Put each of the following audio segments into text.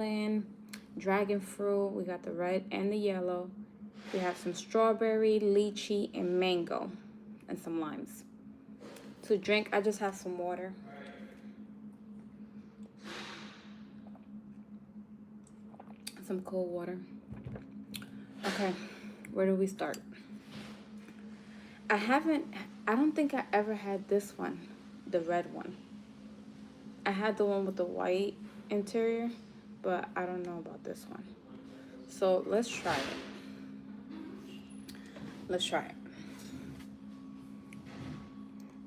watermelon, dragon fruit. We got the red and the yellow. We have some strawberry, lychee, and mango, and some limes. To drink, I just have some water. Some cold water. Okay, where do we start? I don't think I ever had this one, the red one. I had the one with the white interior, but I don't know about this one. So let's try it. Let's try it.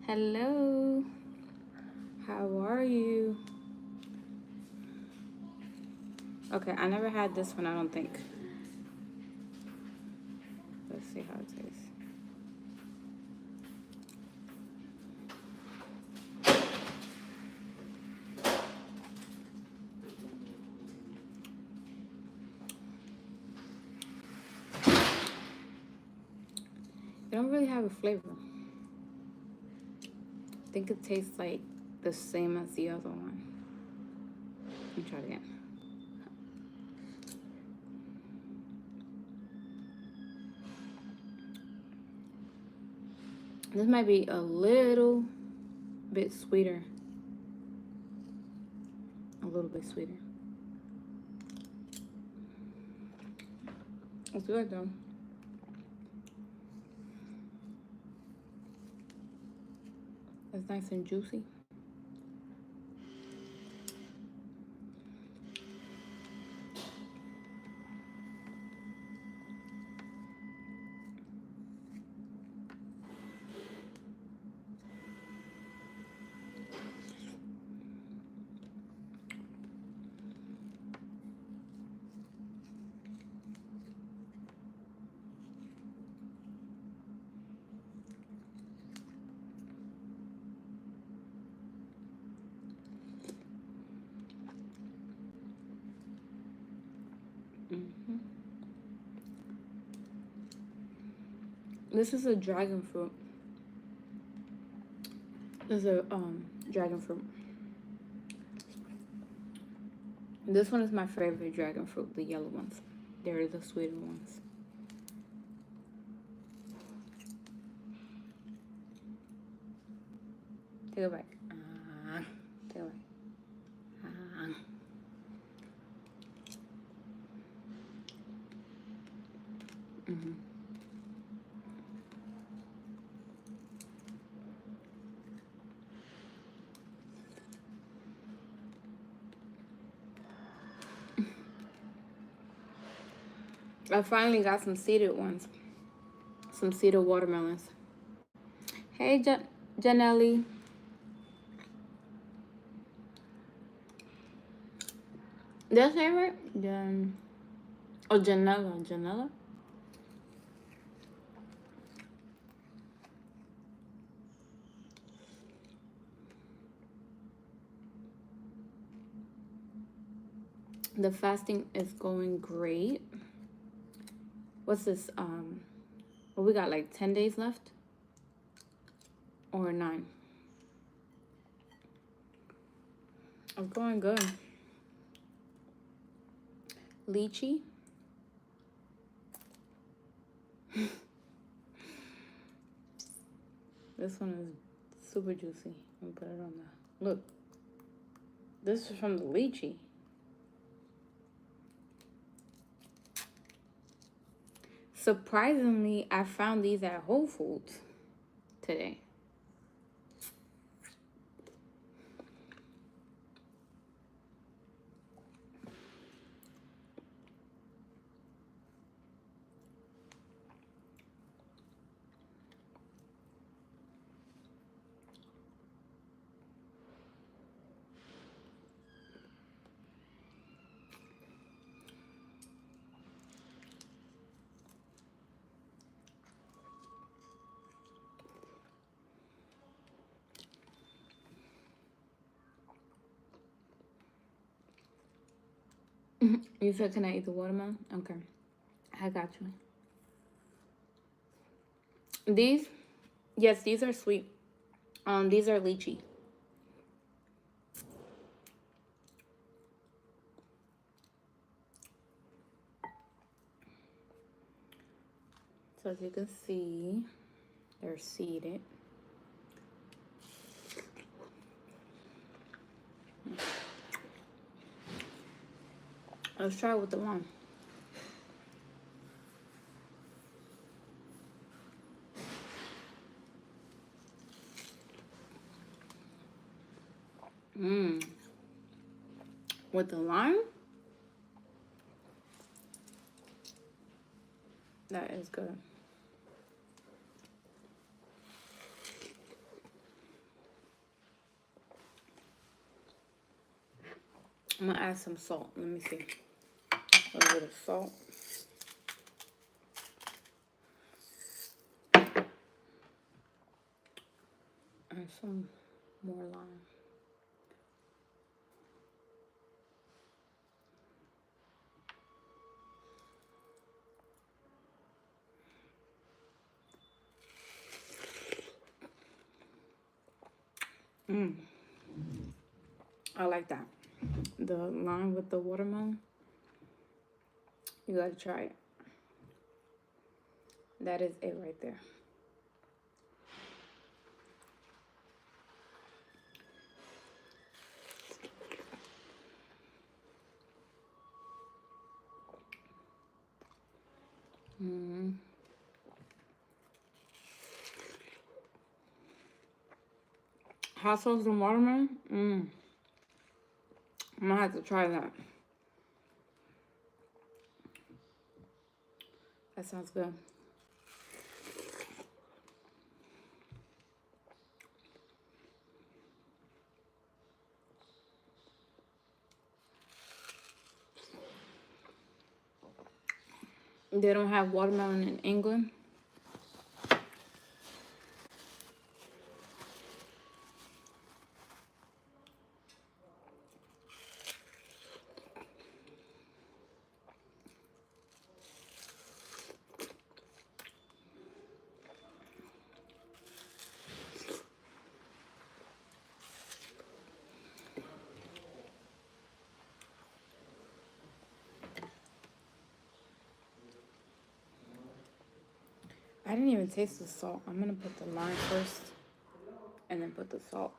Hello. How are you? Okay, I never had this one, I don't think. Let's see how it tastes. It don't really have a flavor. I think it tastes like the same as the other one. Let me try it again. This might be a little bit sweeter. A little bit sweeter. It's good though. It's nice and juicy. This is a dragon fruit. This is a dragon fruit. This one is my favorite dragon fruit, the yellow ones. They're the sweeter ones. Take a bite. Take a bite. I finally got some seeded ones. Some seeded watermelons. Hey, Janelli. Did I say it right? Oh, Janella. Janella? The fasting is going great. What's this? Well, we got like 10 days left. Or 9. It's going good. Lychee. This one is super juicy. Let me put it on the... Look. This is from the lychee. Surprisingly, I found these at Whole Foods today. You said, can I eat the watermelon? Okay. I got you. These, yes, these are sweet. These are lychee. So as you can see, they're seeded. Let's try it with the lime. With the lime, that is good. I'm gonna add some salt. Let me see. A little bit of salt. And some more lime. I like that. The lime with the watermelon. You gotta try it. That is it right there. Hot sauce and watermelon? I'm gonna have to try that. That sounds good. They don't have watermelon in England. I didn't even taste the salt. I'm gonna put the lime first and then put the salt.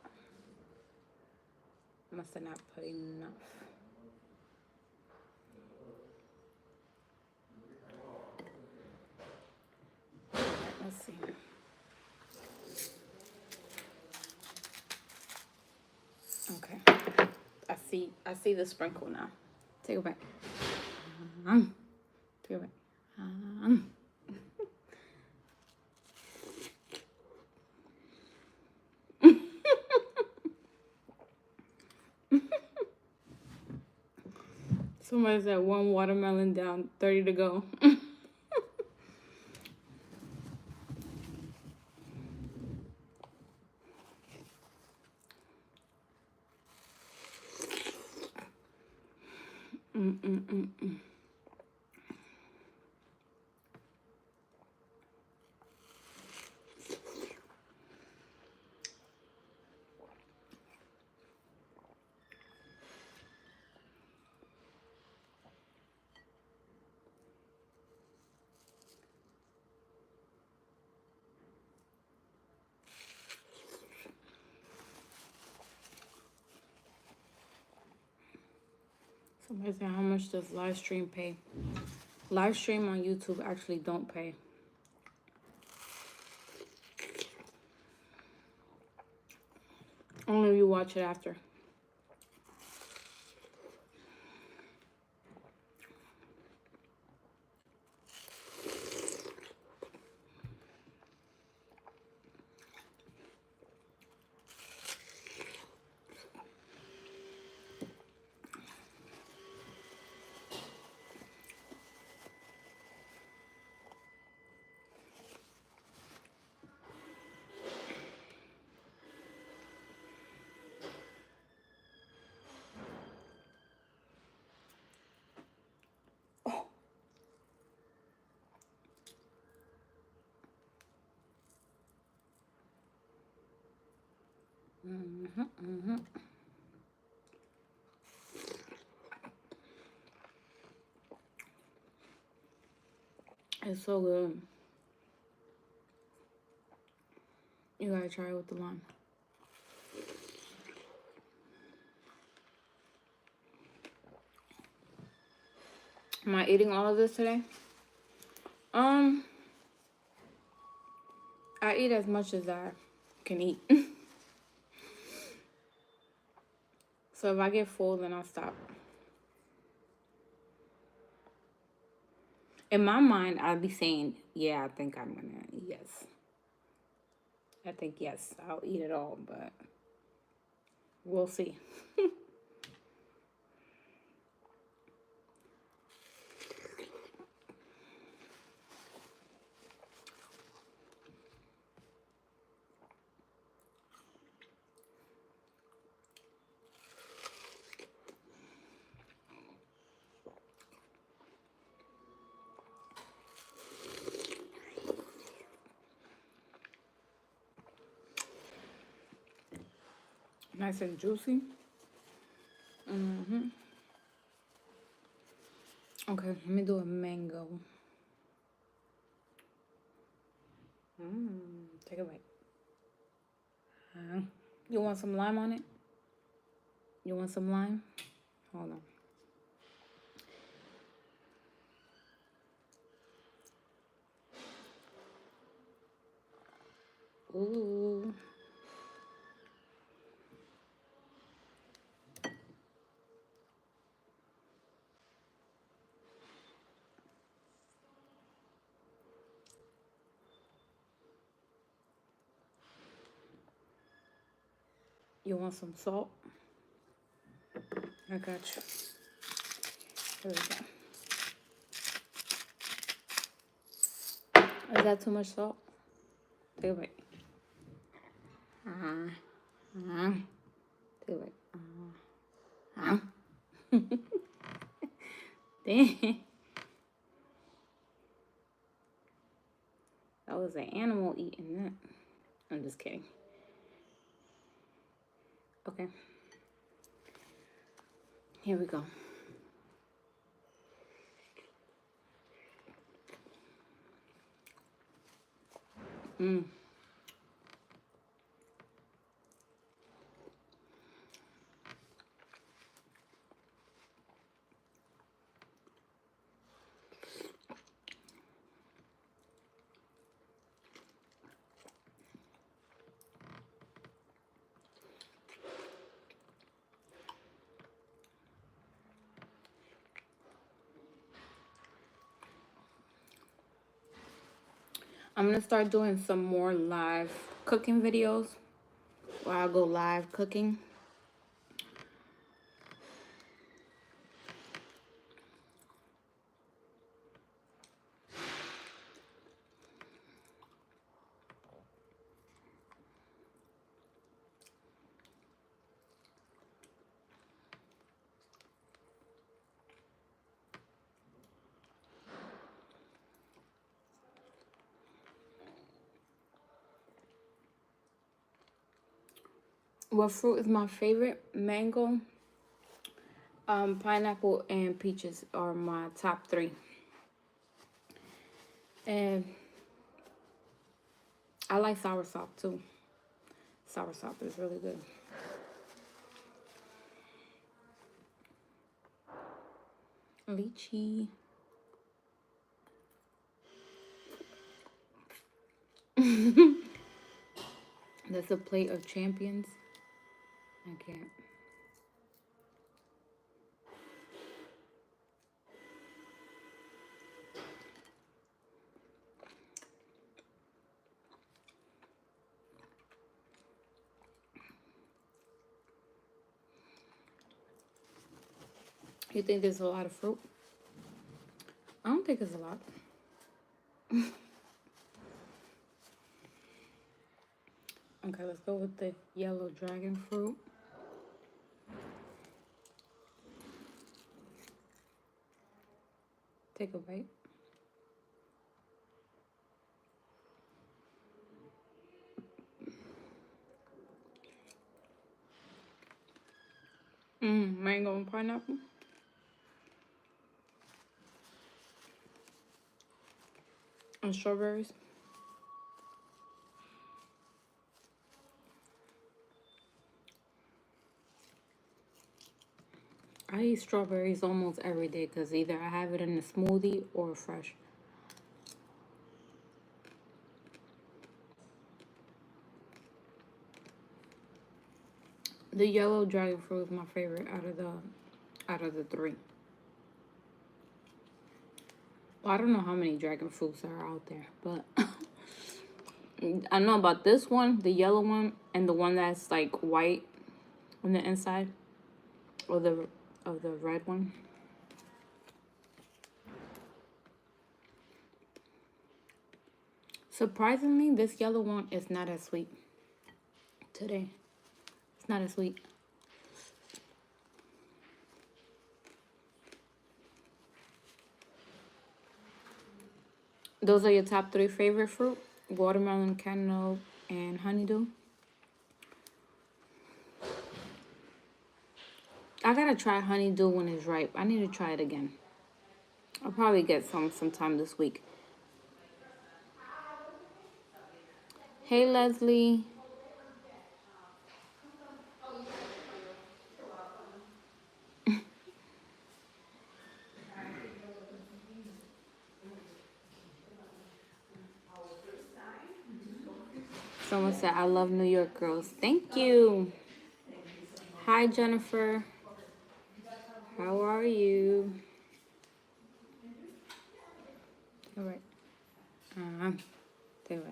Must have not put enough. Let's see. Okay. I see the sprinkle now. Take it back. Take it back. Somebody said 1 watermelon down, 30 to go. Somebody said, how much does live stream pay? Live stream on YouTube actually don't pay. Only if you watch it after. It's so good. You gotta try it with the lime. Am I eating all of this today? I eat as much as I can eat. So if I get full, then I'll stop. In my mind, I'd be saying, yeah, I think I'm gonna, yes. I think, yes, I'll eat it all, but we'll see. Nice and juicy. Okay, let me do a mango. Take a bite. You want some lime on it? You want some lime? Hold on. Ooh. You want some salt? I got you. Here we go. Is that too much salt? Take a bite. Take a bite. Dang. That was an animal eating that. I'm just kidding. Okay. Here we go. I'm gonna start doing some more live cooking videos where I'll go live cooking. What fruit is my favorite? Mango, pineapple, and peaches are my top 3. And I like soursop too. Soursop is really good. Lychee. That's a plate of champions. I can't. You think there's a lot of fruit? I don't think it's a lot. Okay, let's go with the yellow dragon fruit. Take a bite. Mango and pineapple. And strawberries. eat strawberries almost every day because either I have it in a smoothie or fresh. The yellow dragon fruit is my favorite out of the three. Well, I don't know how many dragon fruits are out there, but I know about this one, the yellow one, and the one that's like white on the inside, or the red one. Surprisingly, this yellow one is not as sweet today. It's not as sweet. Those are your top three favorite fruit: watermelon, cantaloupe, and honeydew. I gotta try honeydew when it's ripe. I need to try it again. I'll probably get some sometime this week. Hey, Leslie. Someone said, I love New York girls. Thank you. Hi, Jennifer. How are you? All right. Tell you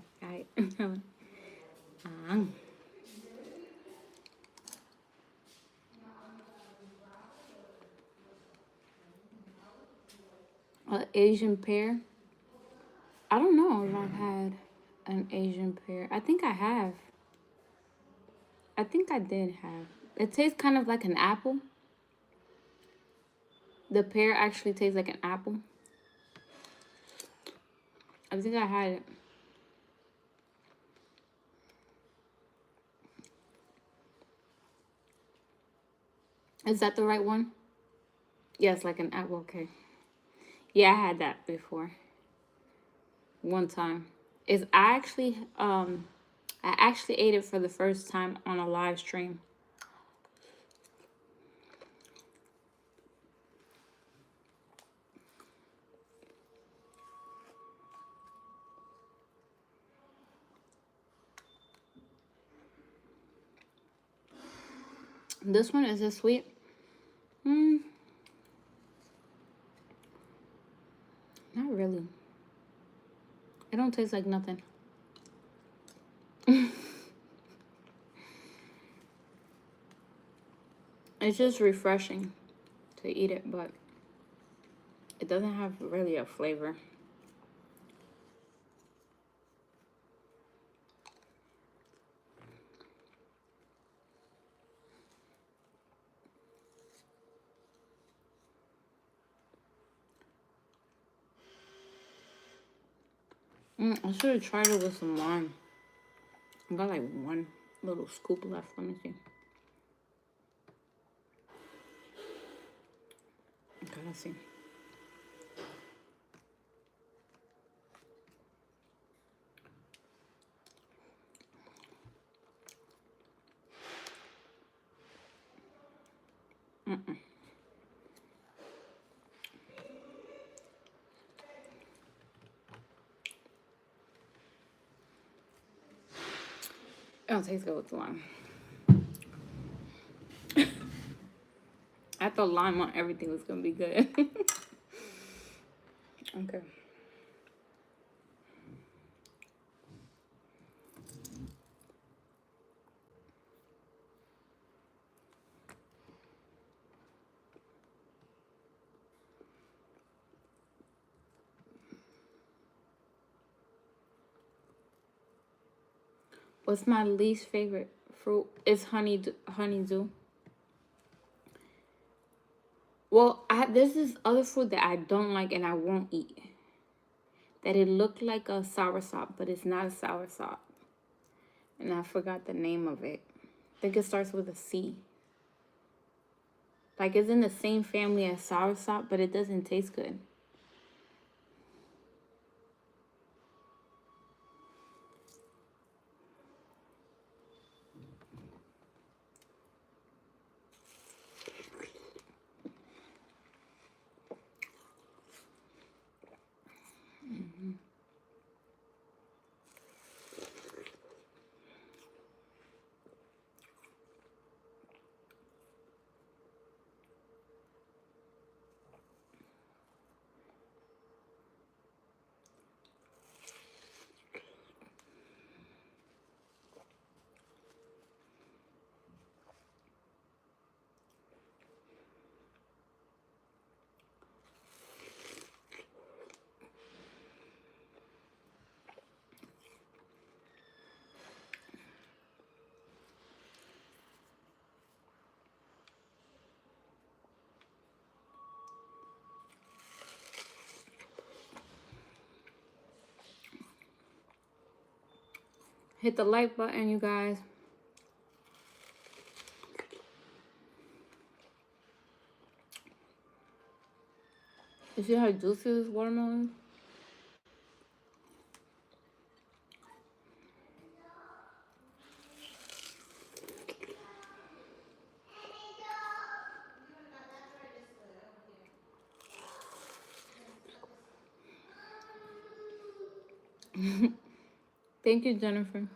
what, Asian pear. I don't know if I've had an Asian pear. I think I have. I think I did have. It tastes kind of like an apple. The pear actually tastes like an apple. I think I had it. Is that the right one? Yes, like an apple. Okay. Yeah, I had that before. One time. I actually ate it for the first time on a live stream. This one, is it sweet? Not really. It don't taste like nothing. It's just refreshing to eat it, but it doesn't have really a flavor. I should have tried it with some lime. I got like one little scoop left. Let me see. Okay, let's see. It don't taste good with the lime. I thought lime on everything was gonna be good. Okay. What's my least favorite fruit? It's honeydew. Well, there's this other fruit that I don't like and I won't eat. That it looked like a soursop, but it's not a soursop. And I forgot the name of it. I think it starts with a C. Like it's in the same family as soursop, but it doesn't taste good. Hit the like button, you guys. You see how juicy this watermelon is? Thank you, Jennifer.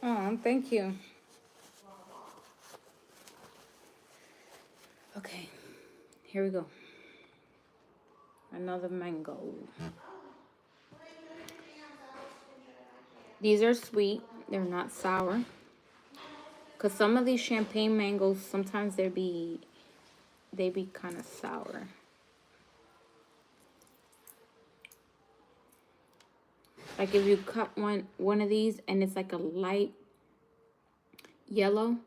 Oh, thank you. Okay, here we go. Another mango. These are sweet. They're not sour. Because some of these champagne mangoes, sometimes they be kind of sour. Like if you cut one of these and it's like a light yellow,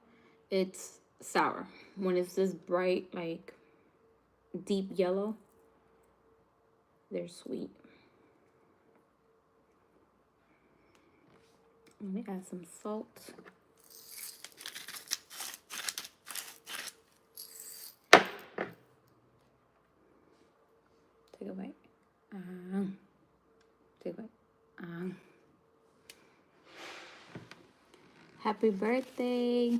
it's sour. When it's this bright, like deep yellow, they're sweet. Let me add some salt. Take a bite. Take a bite. Happy birthday,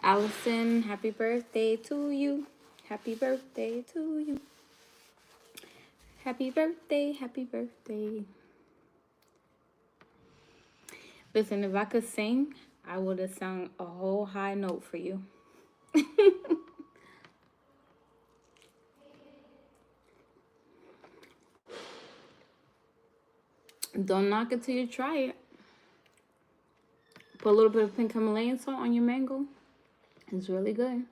Allison. Happy birthday to you. Happy birthday to you. Happy birthday, happy birthday. Listen, if I could sing, I would have sung a whole high note for you. Don't knock it till you try it. Put a little bit of pink Himalayan salt on your mango. It's really good.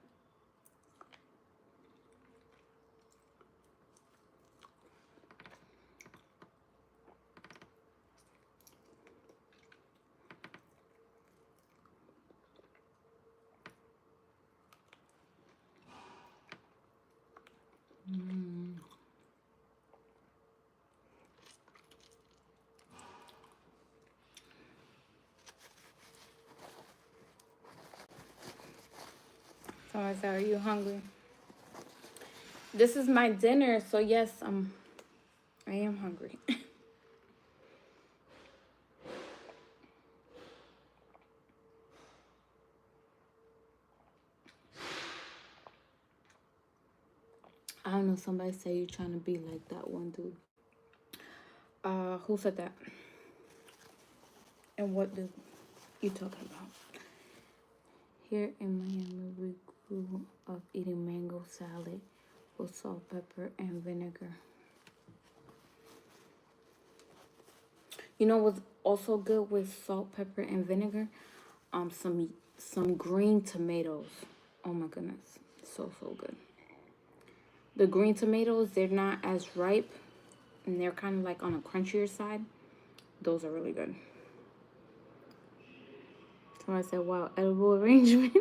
Someone said, "Are you hungry?" This is my dinner, so yes, I am hungry. I don't know. Somebody say you're trying to be like that one dude. Who said that? And what dude you talking about? Here in Miami, we grew up eating mango salad with salt, pepper, and vinegar. You know what's also good with salt, pepper, and vinegar? Some green tomatoes. Oh my goodness, so good. The green tomatoes, they're not as ripe, and they're kind of like on a crunchier side. Those are really good. Somebody said, "Wow, edible arrangement."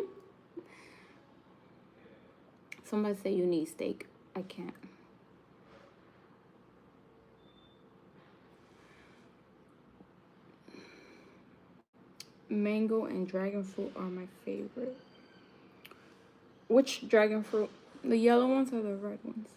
Somebody said you need steak. I can't. Mango and dragon fruit are my favorite. Which dragon fruit? The yellow ones or the red ones?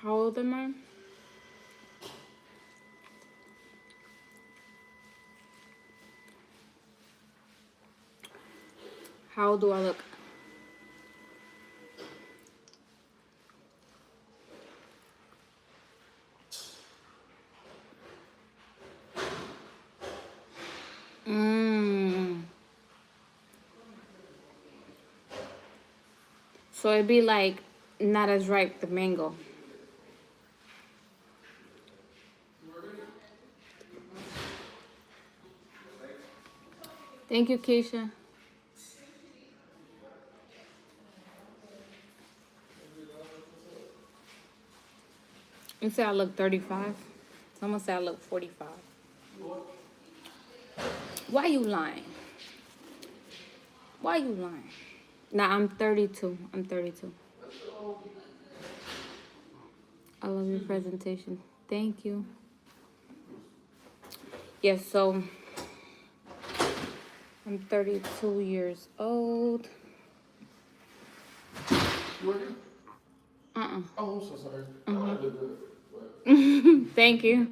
How old am I? How old do I look? So it'd be like not as ripe, the mango. Thank you, Keisha. You say I look 35? Someone said I look 45. Why you lying? Why you lying? Nah, I'm 32. I'm 32. I love your presentation. Thank you. Yes, so I'm 32 years old. Uh-uh. Oh, I'm so sorry. I did that. Thank you.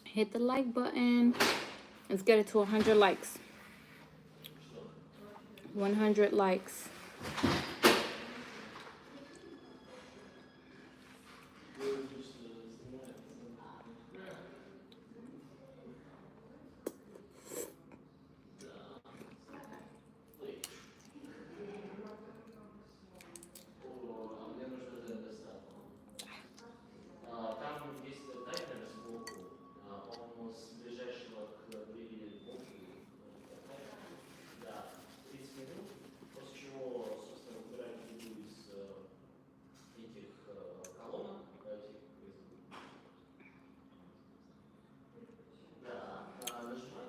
Hit the like button. Let's get it to 100 likes. 100 likes.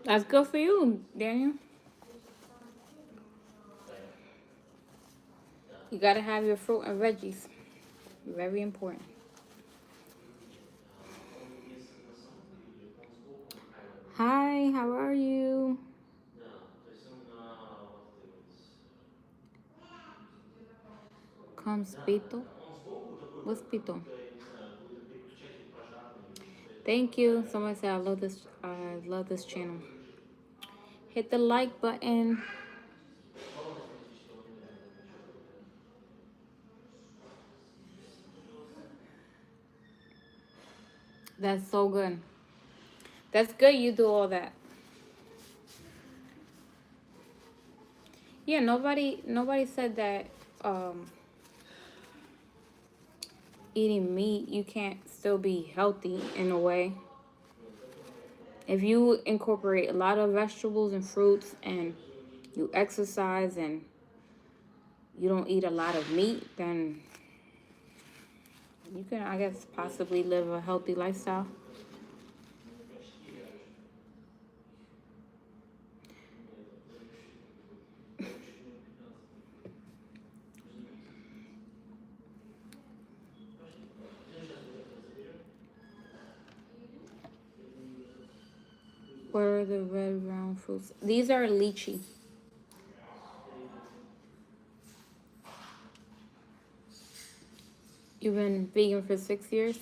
That's good for you, Daniel. You gotta have your fruit and veggies. Very important. Hi, how are you? Comes Pito. What's Pito? Thank you. Someone said I love this channel. Hit the like button. That's so good. That's good you do all that. Yeah, nobody said that eating meat you can't still be healthy in a way. If you incorporate a lot of vegetables and fruits and you exercise and you don't eat a lot of meat, then you can, I guess, possibly live a healthy lifestyle. Where are the red round fruits? These are lychee. You've been vegan for 6 years?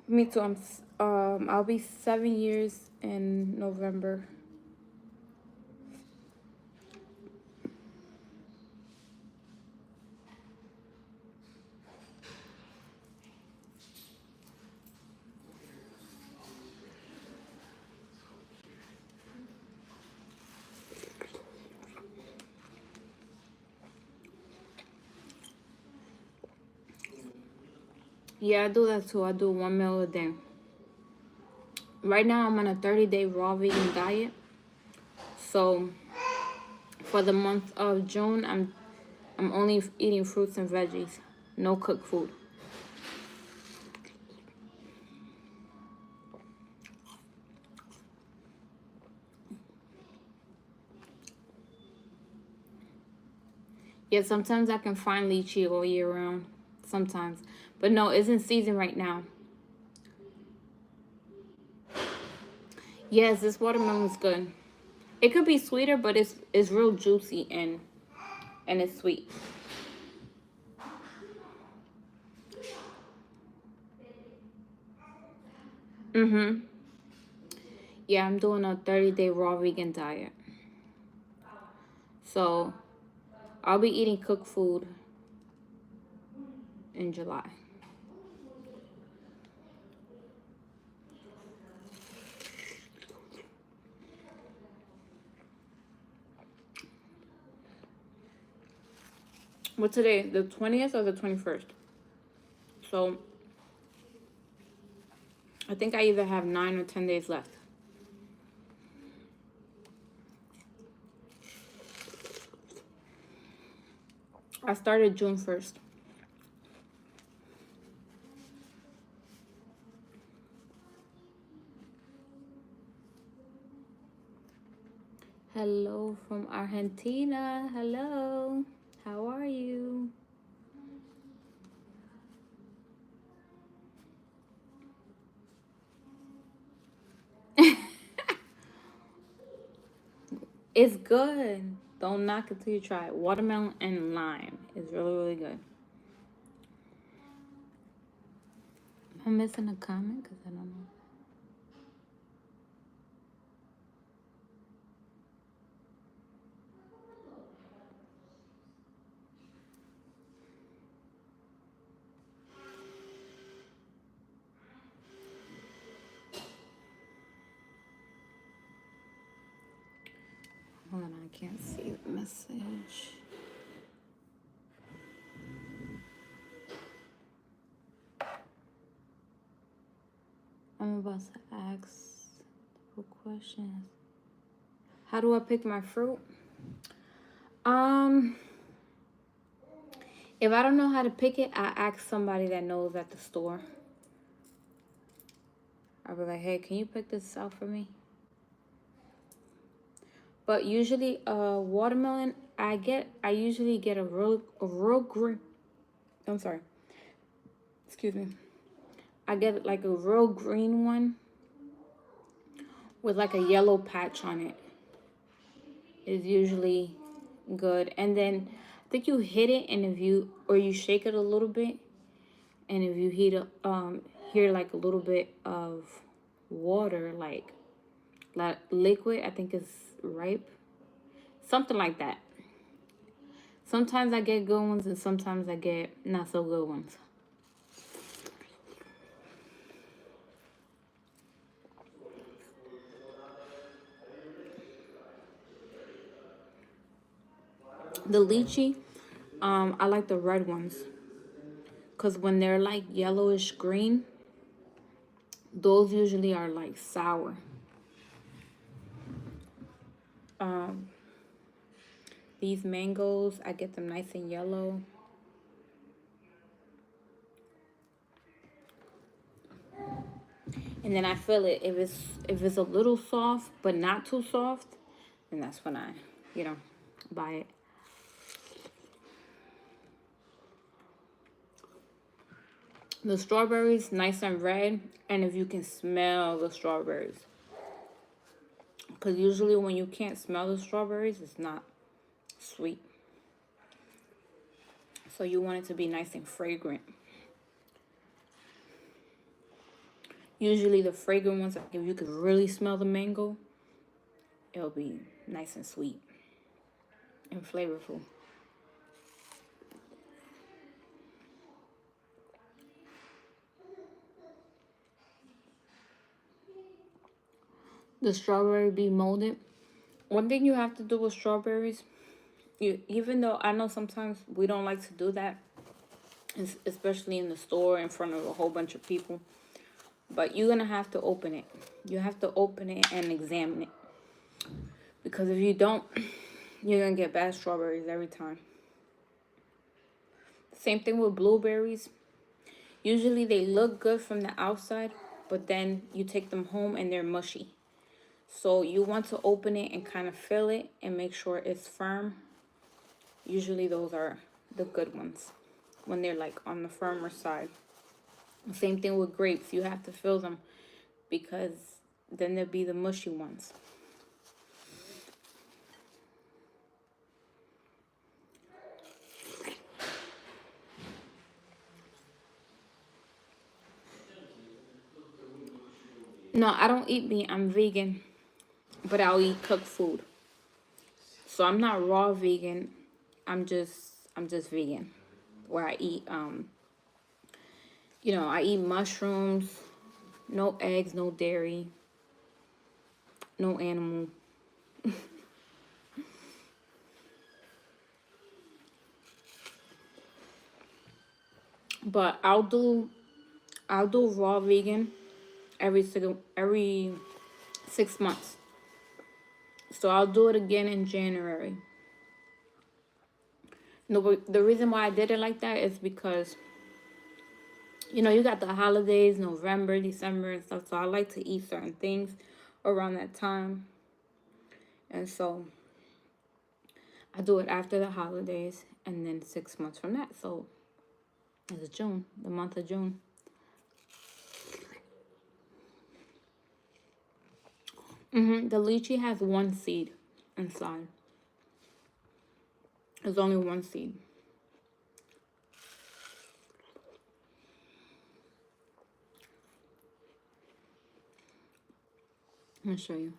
Me too. I'll be 7 years in November. Yeah, I do that too. I do 1 meal a day. Right now, I'm on a 30-day raw vegan diet. So for the month of June, I'm only eating fruits and veggies, no cooked food. Yeah, sometimes I can find lychee all year round. Sometimes. But no, it's in season right now. Yes, this watermelon's good. It could be sweeter, but it's real juicy and it's sweet. Mm-hmm. Yeah, I'm doing a 30-day raw vegan diet. So I'll be eating cooked food in July. What today? The 20th or the 21st? So I think I either have 9 or 10 days left. I started June 1st. Hello from Argentina. Hello. How are you? It's good. Don't knock it till you try it. Watermelon and lime is really, really good. I'm missing a comment because I don't know. Hold on, I can't see the message. I'm about to ask the questions. How do I pick my fruit? If I don't know how to pick it, I ask somebody that knows at the store. I'll be like, hey, can you pick this out for me? But usually, watermelon, I usually get a real green. I'm sorry. Excuse me. I get like a real green one with like a yellow patch on it. Is usually good. And then I think you hit it, and if you shake it a little bit, and if you hear like a little bit of water, like liquid, I think it's ripe, something like that. Sometimes I get good ones, and sometimes I get not so good ones. The lychee, I like the red ones, because when they're like yellowish green, those usually are like sour. Um, these mangoes, I get them nice and yellow. And then I feel it, if it's a little soft but not too soft, then that's when I, buy it. The strawberries, nice and red, and if you can smell the strawberries. Because usually when you can't smell the strawberries, it's not sweet. So you want it to be nice and fragrant. Usually the fragrant ones, like if you could really smell the mango, it'll be nice and sweet and flavorful. The strawberry be molded. One thing you have to do with strawberries, even though I know sometimes we don't like to do that, especially in the store in front of a whole bunch of people, but you're gonna have to open it. You have to open it and examine it, because if you don't, you're gonna get bad strawberries every time. Same thing with blueberries. Usually they look good from the outside, but then you take them home and they're mushy. So you want to open it and kind of feel it and make sure it's firm. Usually those are the good ones, when they're like on the firmer side. Same thing with grapes. You have to feel them, because then they'll be the mushy ones. No, I don't eat meat. I'm vegan, but I'll eat cooked food. So I'm not raw vegan. I'm just vegan, where I eat I eat mushrooms, no eggs, no dairy, no animal. But I'll do raw vegan every 6 months. So I'll do it again in January. No, but the reason why I did it like that is because you got the holidays, November, December, and stuff. So I like to eat certain things around that time, and so I do it after the holidays, and then 6 months from that. So it's June, the month of June. The lychee has one seed inside. There's only one seed. Let me show you.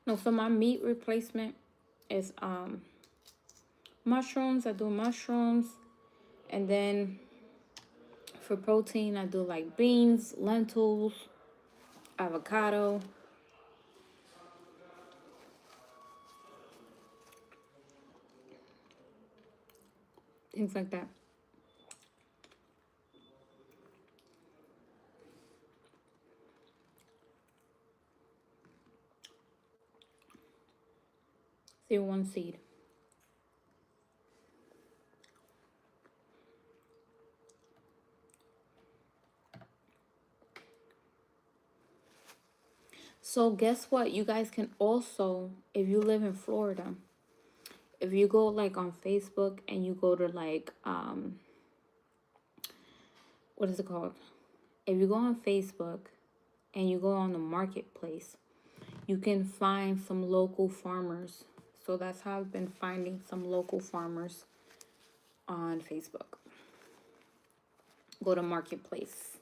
No, so my meat replacement is mushrooms. I do mushrooms, and then for protein I do like beans, lentils, avocado, things like that. See, one seed. So guess what? You guys can also, if you live in Florida, if you go like on Facebook and you go to like what is it called? If you go on Facebook and you go on the marketplace, you can find some local farmers. So that's how I've been finding some local farmers on Facebook. Go to marketplace.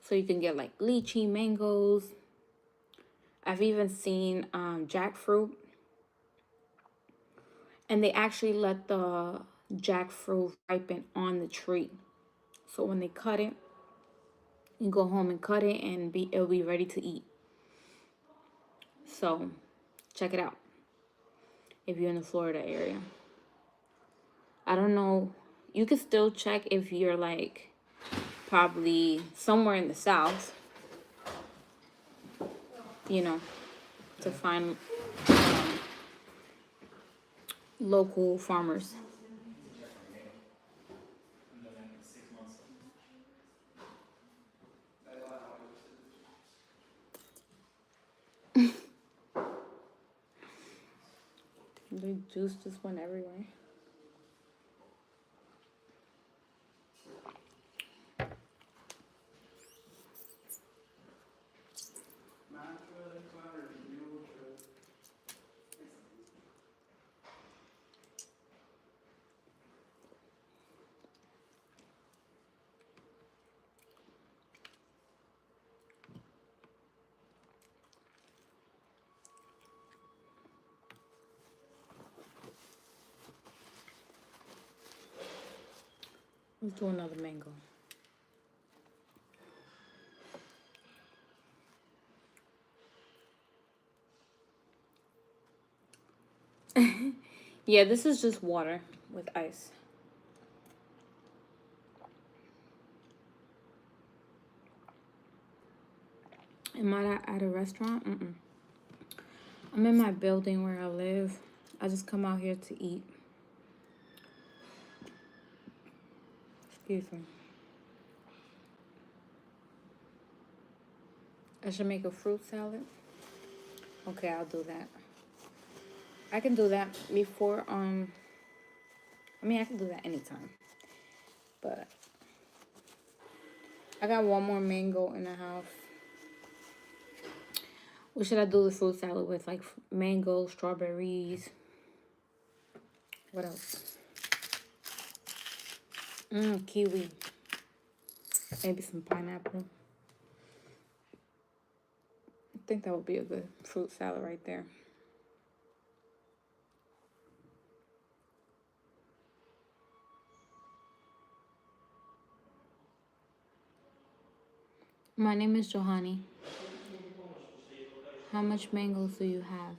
So you can get like lychee, mangoes. I've even seen jackfruit. And they actually let the jackfruit ripen on the tree. So when they cut it, you go home and cut it and it'll be ready to eat. So check it out if you're in the Florida area. I don't know. You can still check if you're like probably somewhere in the South, to find local farmers. They juice this one everywhere. Let's do another mango. Yeah, this is just water with ice. Am I at a restaurant? I'm in my building where I live. I just come out here to eat. Excuse me. I should make a fruit salad. Okay, I'll do that. I can do that before I can do that anytime. But I got one more mango in the house. What should I do the fruit salad with? Like mango, strawberries. What else? Kiwi. Maybe some pineapple. I think that would be a good fruit salad right there. My name is Johanny. How much mangoes do you have?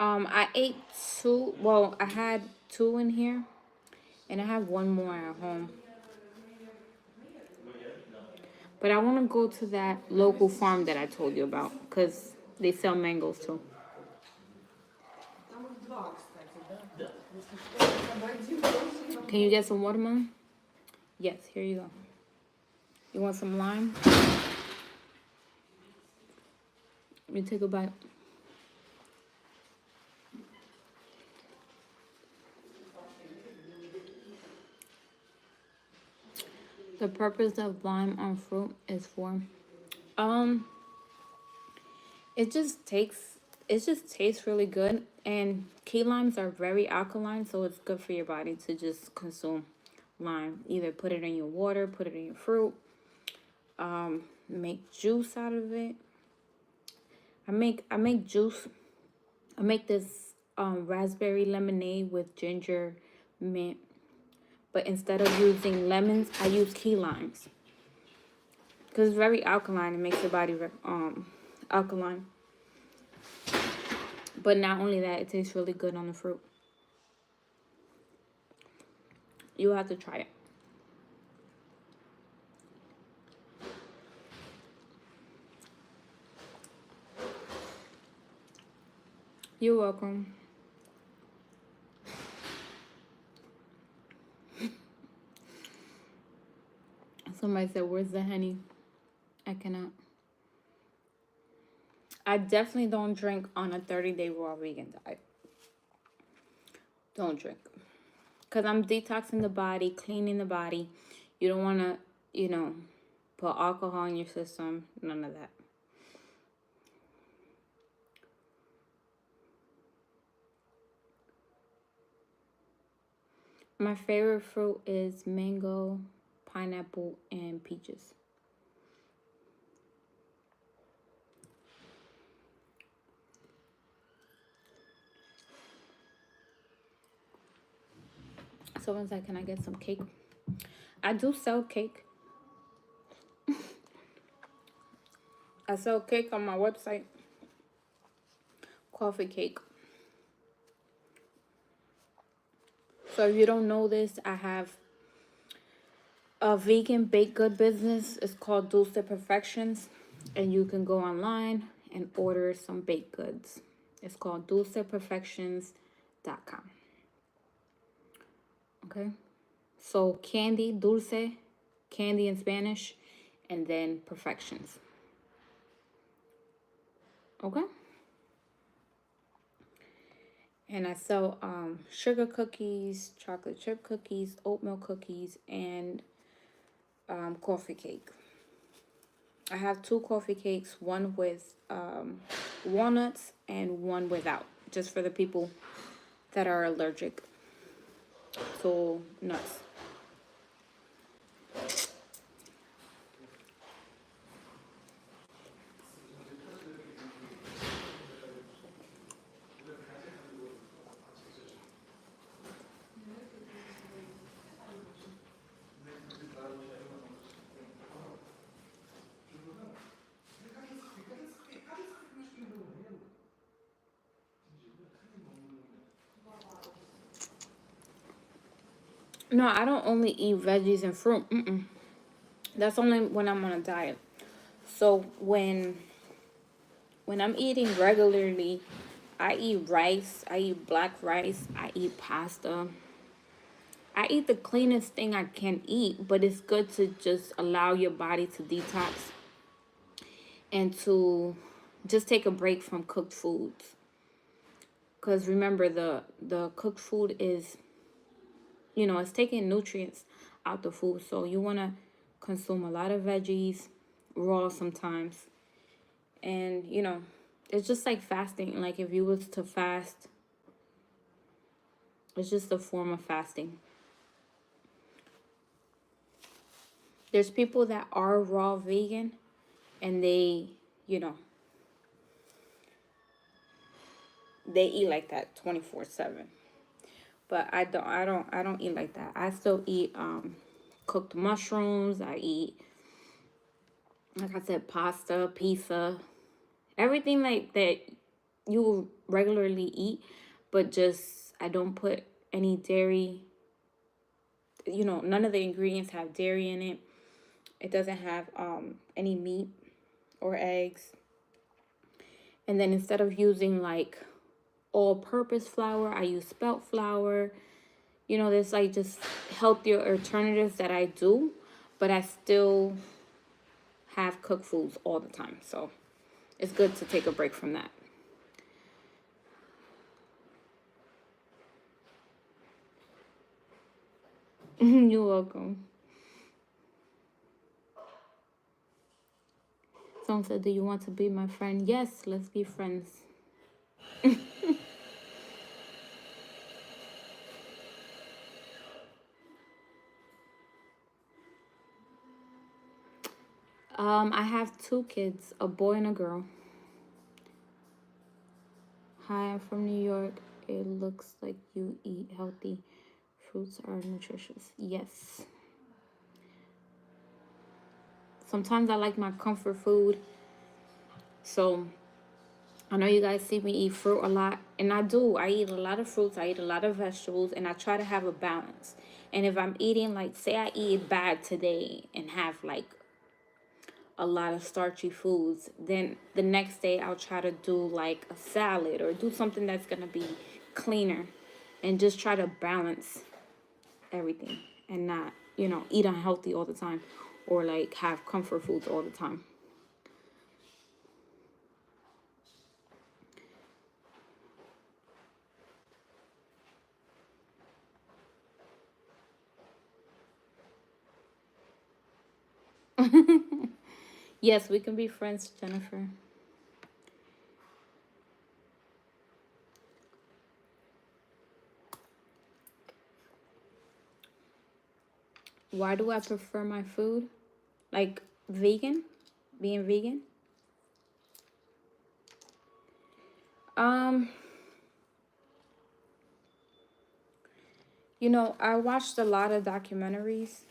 I ate two. Well, I had two in here, and I have one more at home. But I want to go to that local farm that I told you about because they sell mangoes too. Can you get some watermelon? Yes, here you go. You want some lime? Let me take a bite. The purpose of lime on fruit is for um it just tastes really good, and key limes are very alkaline, so it's good for your body to just consume lime. Either put it in your water, put it in your fruit, make juice out of it. I make juice. I make this raspberry lemonade with ginger, mint, but instead of using lemons, I use key limes because it's very alkaline. It makes your body alkaline. But not only that, it tastes really good on the fruit. You have to try it. You're welcome. Somebody said, "Where's the honey?" I cannot. I definitely don't drink on a 30-day raw vegan diet. Don't drink. Because I'm detoxing the body, cleaning the body. You don't want to, put alcohol in your system. None of that. My favorite fruit is mango, pineapple, and peaches. Someone said, "Can I get some cake?" I do sell cake. I sell cake on my website. Coffee cake. So if you don't know this, I have a vegan baked good business. It's called Dulce Perfections. And you can go online and order some baked goods. It's called dulceperfections.com. Okay? So candy, dulce, candy in Spanish, and then perfections. Okay? And I sell sugar cookies, chocolate chip cookies, oatmeal cookies, and coffee cake. I have two coffee cakes, one with walnuts and one without, just for the people that are allergic to nuts. No, I don't only eat veggies and fruit. That's only when I'm on a diet. So when I'm eating regularly, I eat rice, I eat black rice, I eat pasta. I eat the cleanest thing I can eat, but it's good to just allow your body to detox and to just take a break from cooked foods. Because remember, the cooked food is, it's taking nutrients out the food. So you want to consume a lot of veggies, raw sometimes. And, it's just like fasting. Like if you was to fast, it's just a form of fasting. There's people that are raw vegan and they, you know, they eat like that 24/7. But I don't eat like that. I still eat cooked mushrooms. I eat, like I said, pasta, pizza, everything like that you will regularly eat, but just I don't put any dairy. None of the ingredients have dairy in it. It doesn't have any meat or eggs. And then instead of using like all-purpose flour, I use spelt flour. There's like just healthier alternatives that I do, but I still have cooked foods all the time. So it's good to take a break from that. You're welcome. Someone said, "Do you want to be my friend?" Yes, let's be friends. I have 2 kids, a boy and a girl. Hi, I'm from New York. It looks like you eat healthy. Fruits are nutritious. Yes. Sometimes I like my comfort food. So I know you guys see me eat fruit a lot, and I do. I eat a lot of fruits, I eat a lot of vegetables, and I try to have a balance. And if I'm eating, like, say I eat bad today and have like a lot of starchy foods, then the next day I'll try to do like a salad or do something that's gonna be cleaner and just try to balance everything and not, eat unhealthy all the time or like have comfort foods all the time. Yes, we can be friends, Jennifer. Why do I prefer my food? Like vegan? Being vegan? Um, I watched a lot of documentaries,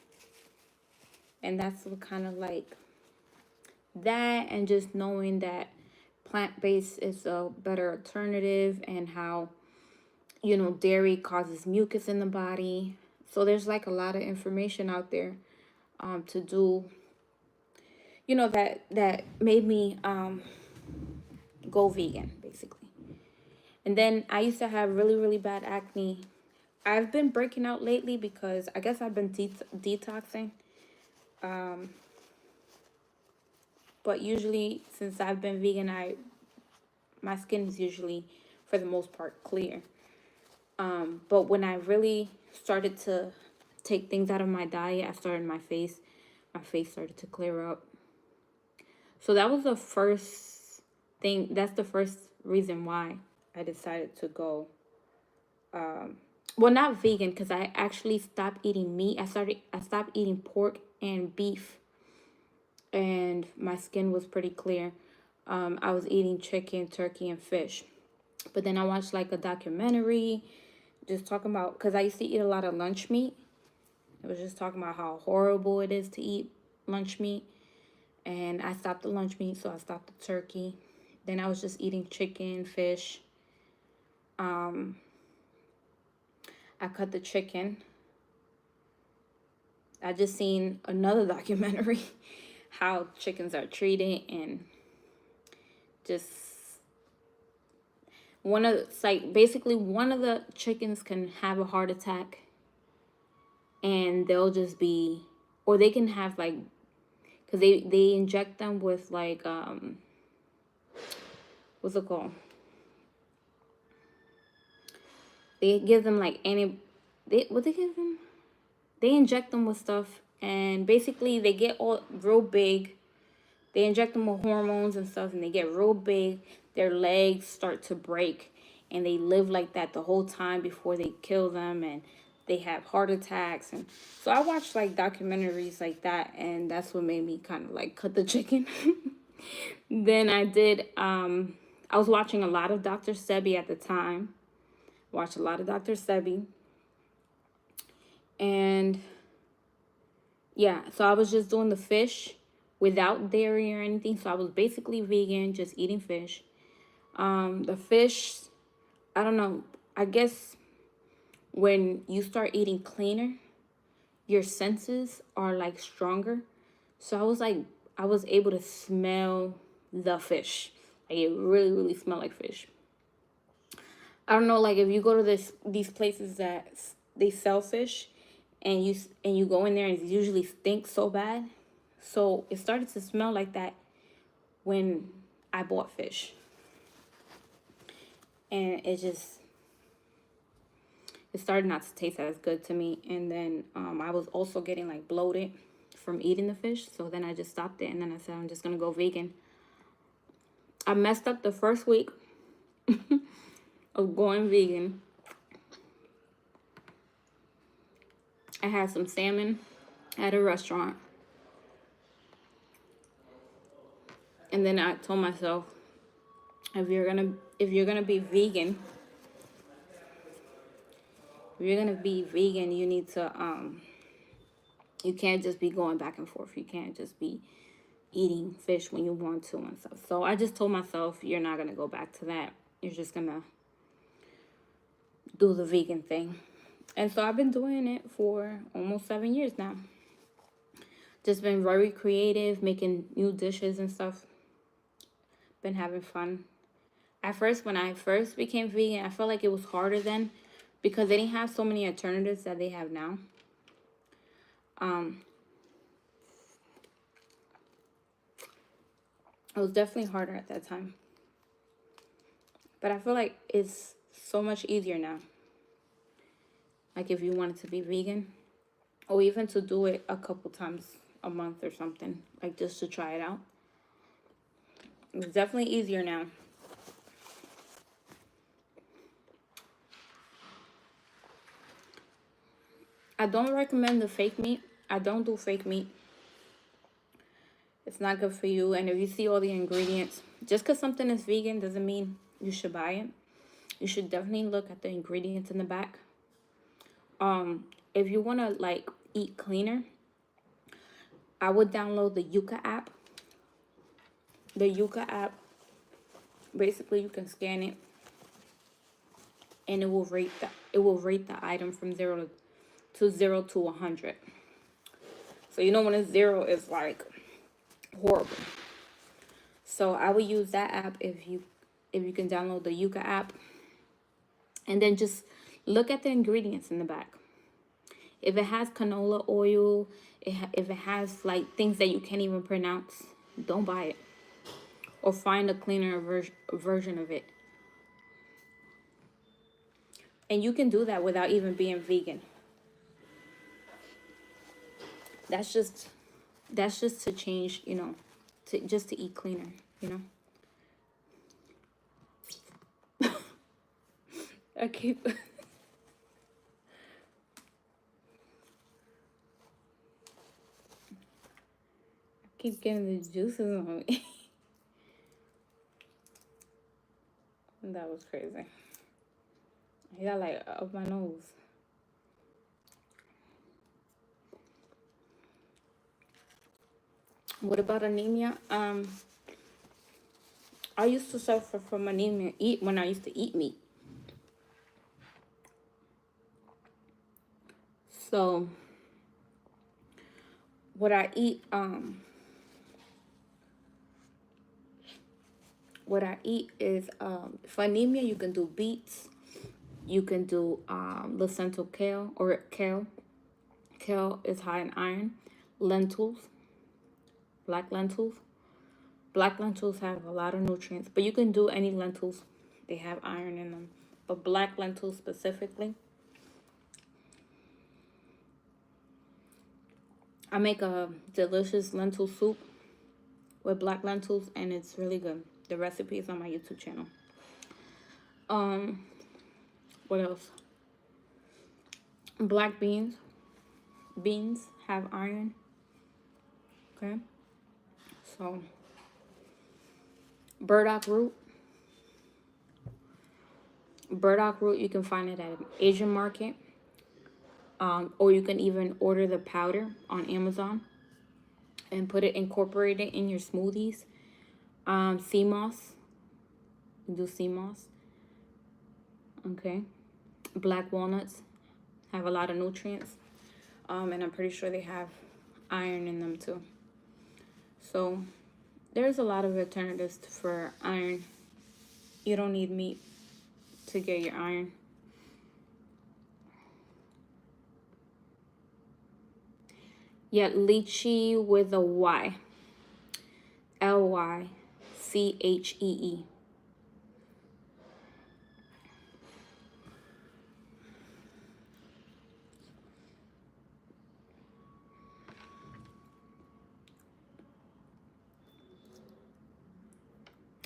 and that's what kind of like that, and just knowing that plant-based is a better alternative, and how, dairy causes mucus in the body. So there's like a lot of information out there to do, that made me go vegan basically. And then I used to have really, really bad acne. I've been breaking out lately because I guess I've been detoxing. Um, but usually since I've been vegan, my skin is usually for the most part clear. But when I really started to take things out of my diet, I started my face started to clear up. So that was the first thing. That's the first reason why I decided to go. Well, not vegan, because I actually stopped eating meat. I stopped eating pork and beef, and my skin was pretty clear. I was eating chicken, turkey, and fish. But then I watched like a documentary just talking about, because I used to eat a lot of lunch meat. It was just talking about how horrible it is to eat lunch meat. And I stopped the lunch meat, so I stopped the turkey. Then I was just eating chicken, fish. I cut the chicken. I just seen another documentary how chickens are treated, and just basically one of the chickens can have a heart attack, and they'll just be, or they can have like, because they inject them with like what's it called, they give them like what they give them, they inject them with stuff, and basically they get all real big. They inject them with hormones and stuff, and they get real big. Their legs start to break, and they live like that the whole time before they kill them. And they have heart attacks. And so I watched like documentaries like that, and that's what made me kind of like cut the chicken. Then I was watching a lot of Dr. Sebi at the time. Watched a lot of Dr. Sebi. And yeah, so I was just doing the fish without dairy or anything. So I was basically vegan, just eating fish. The fish, I don't know, I guess when you start eating cleaner, your senses are like stronger. So I was able to smell the fish. Like it really, really smelled like fish. I don't know, like if you go to these places that they sell fish, and you go in there and it usually stinks so bad. So it started to smell like that when I bought fish, and it started not to taste as good to me. And then I was also getting like bloated from eating the fish. So then I just stopped it, and then I said I'm just gonna go vegan. I messed up the first week of going vegan. I had some salmon at a restaurant, and then I told myself, if you're gonna be vegan, you need to you can't just be going back and forth. You can't just be eating fish when you want to and stuff. So I just told myself, you're not gonna go back to that. You're just gonna do the vegan thing. And so I've been doing it for almost 7 years now. Just been very creative, making new dishes and stuff. Been having fun. At first, when I first became vegan, I felt like it was harder then because they didn't have so many alternatives that they have now. It was definitely harder at that time. But I feel like it's so much easier now. Like if you wanted to be vegan, or even to do it a couple times a month or something, like just to try it out. It's definitely easier now. I don't recommend the fake meat. I don't do fake meat. It's not good for you. And if you see all the ingredients, just because something is vegan doesn't mean you should buy it. You should definitely look at the ingredients in the back. If you want to like eat cleaner, I would download the Yuka app. The Yuka app, basically you can scan it, and it will rate the item from 0 to 100. So you know when it's 0, it's like horrible. So I would use that app if you can download the Yuka app, and then just look at the ingredients in the back. If it has canola oil, if it has like things that you can't even pronounce, don't buy it. Or find a cleaner version of it. And you can do that without even being vegan. That's just to change, to eat cleaner, I keep getting the juices on me. That was crazy. I got like up my nose. What about anemia? I used to suffer from anemia when I used to eat meat. So what I eat is for anemia you can do beets, you can do placental kale or kale. Kale is high in iron. Lentils, black lentils. Black lentils have a lot of nutrients, but you can do any lentils. They have iron in them. But black lentils specifically. I make a delicious lentil soup with black lentils, and it's really good. The recipe is on my YouTube channel. What else? Black beans have iron. Okay, so burdock root. Burdock root, you can find it at an Asian market, or you can even order the powder on Amazon and incorporate it in your smoothies. Sea moss, you do sea moss. Okay, black walnuts have a lot of nutrients, and I'm pretty sure they have iron in them too. So there's a lot of alternatives for iron. You don't need meat to get your iron. Yeah, lychee with a Y. Lychee.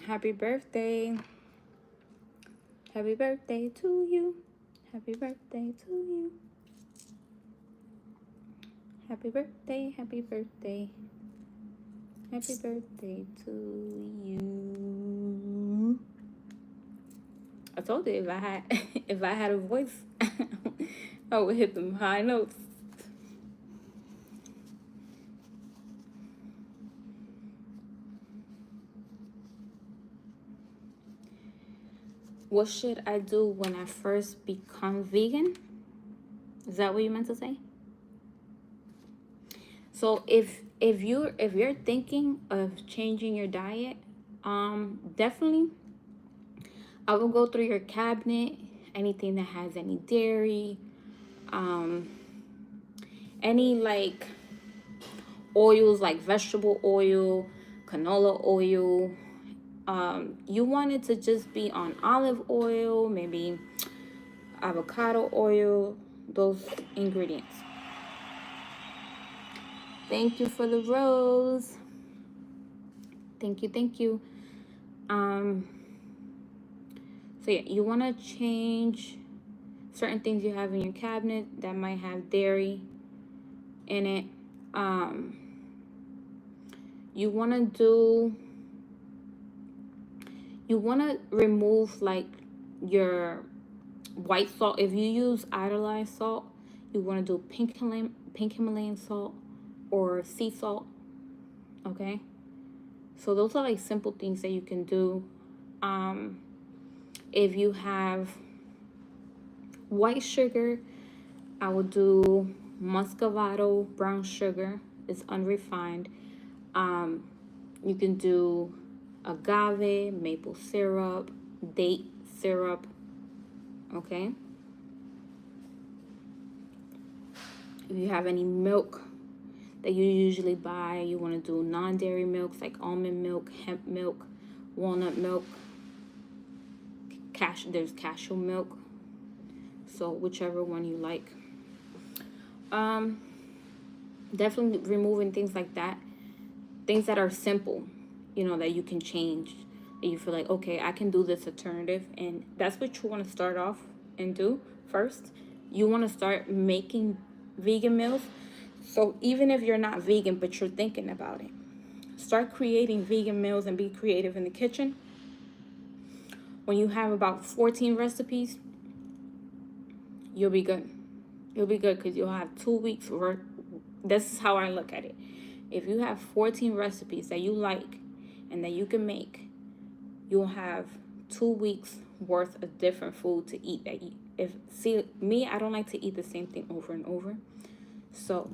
Happy birthday. Happy birthday to you. Happy birthday to you. Happy birthday, happy birthday. Happy birthday to you. I told you if I had if I had a voice, I would hit them high notes. What should I do when I first become vegan? Is that what you meant to say? So if you're thinking of changing your diet, definitely I will go through your cabinet, anything that has any dairy, any like oils like vegetable oil, canola oil. You want it to just be on olive oil, maybe avocado oil, those ingredients. Thank you for the rose. Thank you, thank you. So yeah, you want to change certain things you have in your cabinet that might have dairy in it. You want to remove like your white salt. If you use iodized salt, you want to do pink Himalayan salt or sea salt. Okay, so those are like simple things that you can do. If you have white sugar, I will do muscovado brown sugar. It's unrefined. You can do agave, maple syrup, date syrup. Okay. If you have any milk that you usually buy, you want to do non-dairy milks like almond milk, hemp milk, walnut milk. There's cashew milk. So whichever one you like. Definitely removing things like that. Things that are simple, that you can change. That you feel like, okay, I can do this alternative. And that's what you want to start off and do first. You want to start making vegan meals. So even if you're not vegan, but you're thinking about it, start creating vegan meals and be creative in the kitchen. When you have about 14 recipes, you'll be good. You'll be good because you'll have 2 weeks worth. This is how I look at it. If you have 14 recipes that you like and that you can make, you'll have 2 weeks worth of different food to eat. See me, I don't like to eat the same thing over and over. So,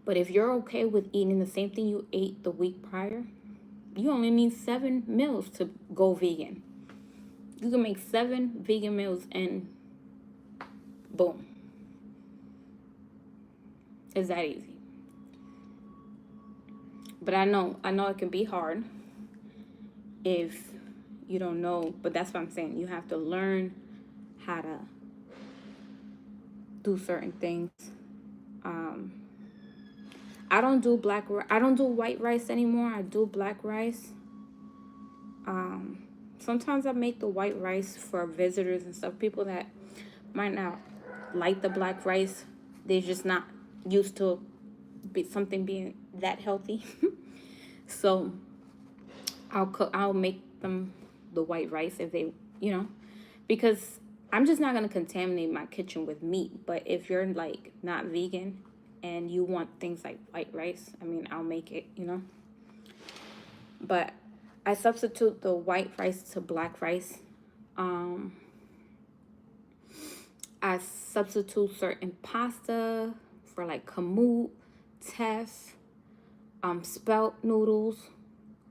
but if you're okay with eating the same thing you ate the week prior, you only need 7 meals to go vegan. You can make 7 vegan meals and boom. It's that easy. But I know it can be hard if you don't know, but that's what I'm saying. You have to learn how to do certain things. I don't do white rice anymore. I do black rice. Sometimes I make the white rice for visitors and stuff, people that might not like the black rice. They're just not used to something being that healthy. So I'll make them the white rice if they, you know, because I'm just not gonna contaminate my kitchen with meat. But if you're like not vegan and you want things like white rice, I mean, I'll make it, you know. But I substitute the white rice to black rice. Um, I substitute certain pasta for like kamut, teff, spelt noodles.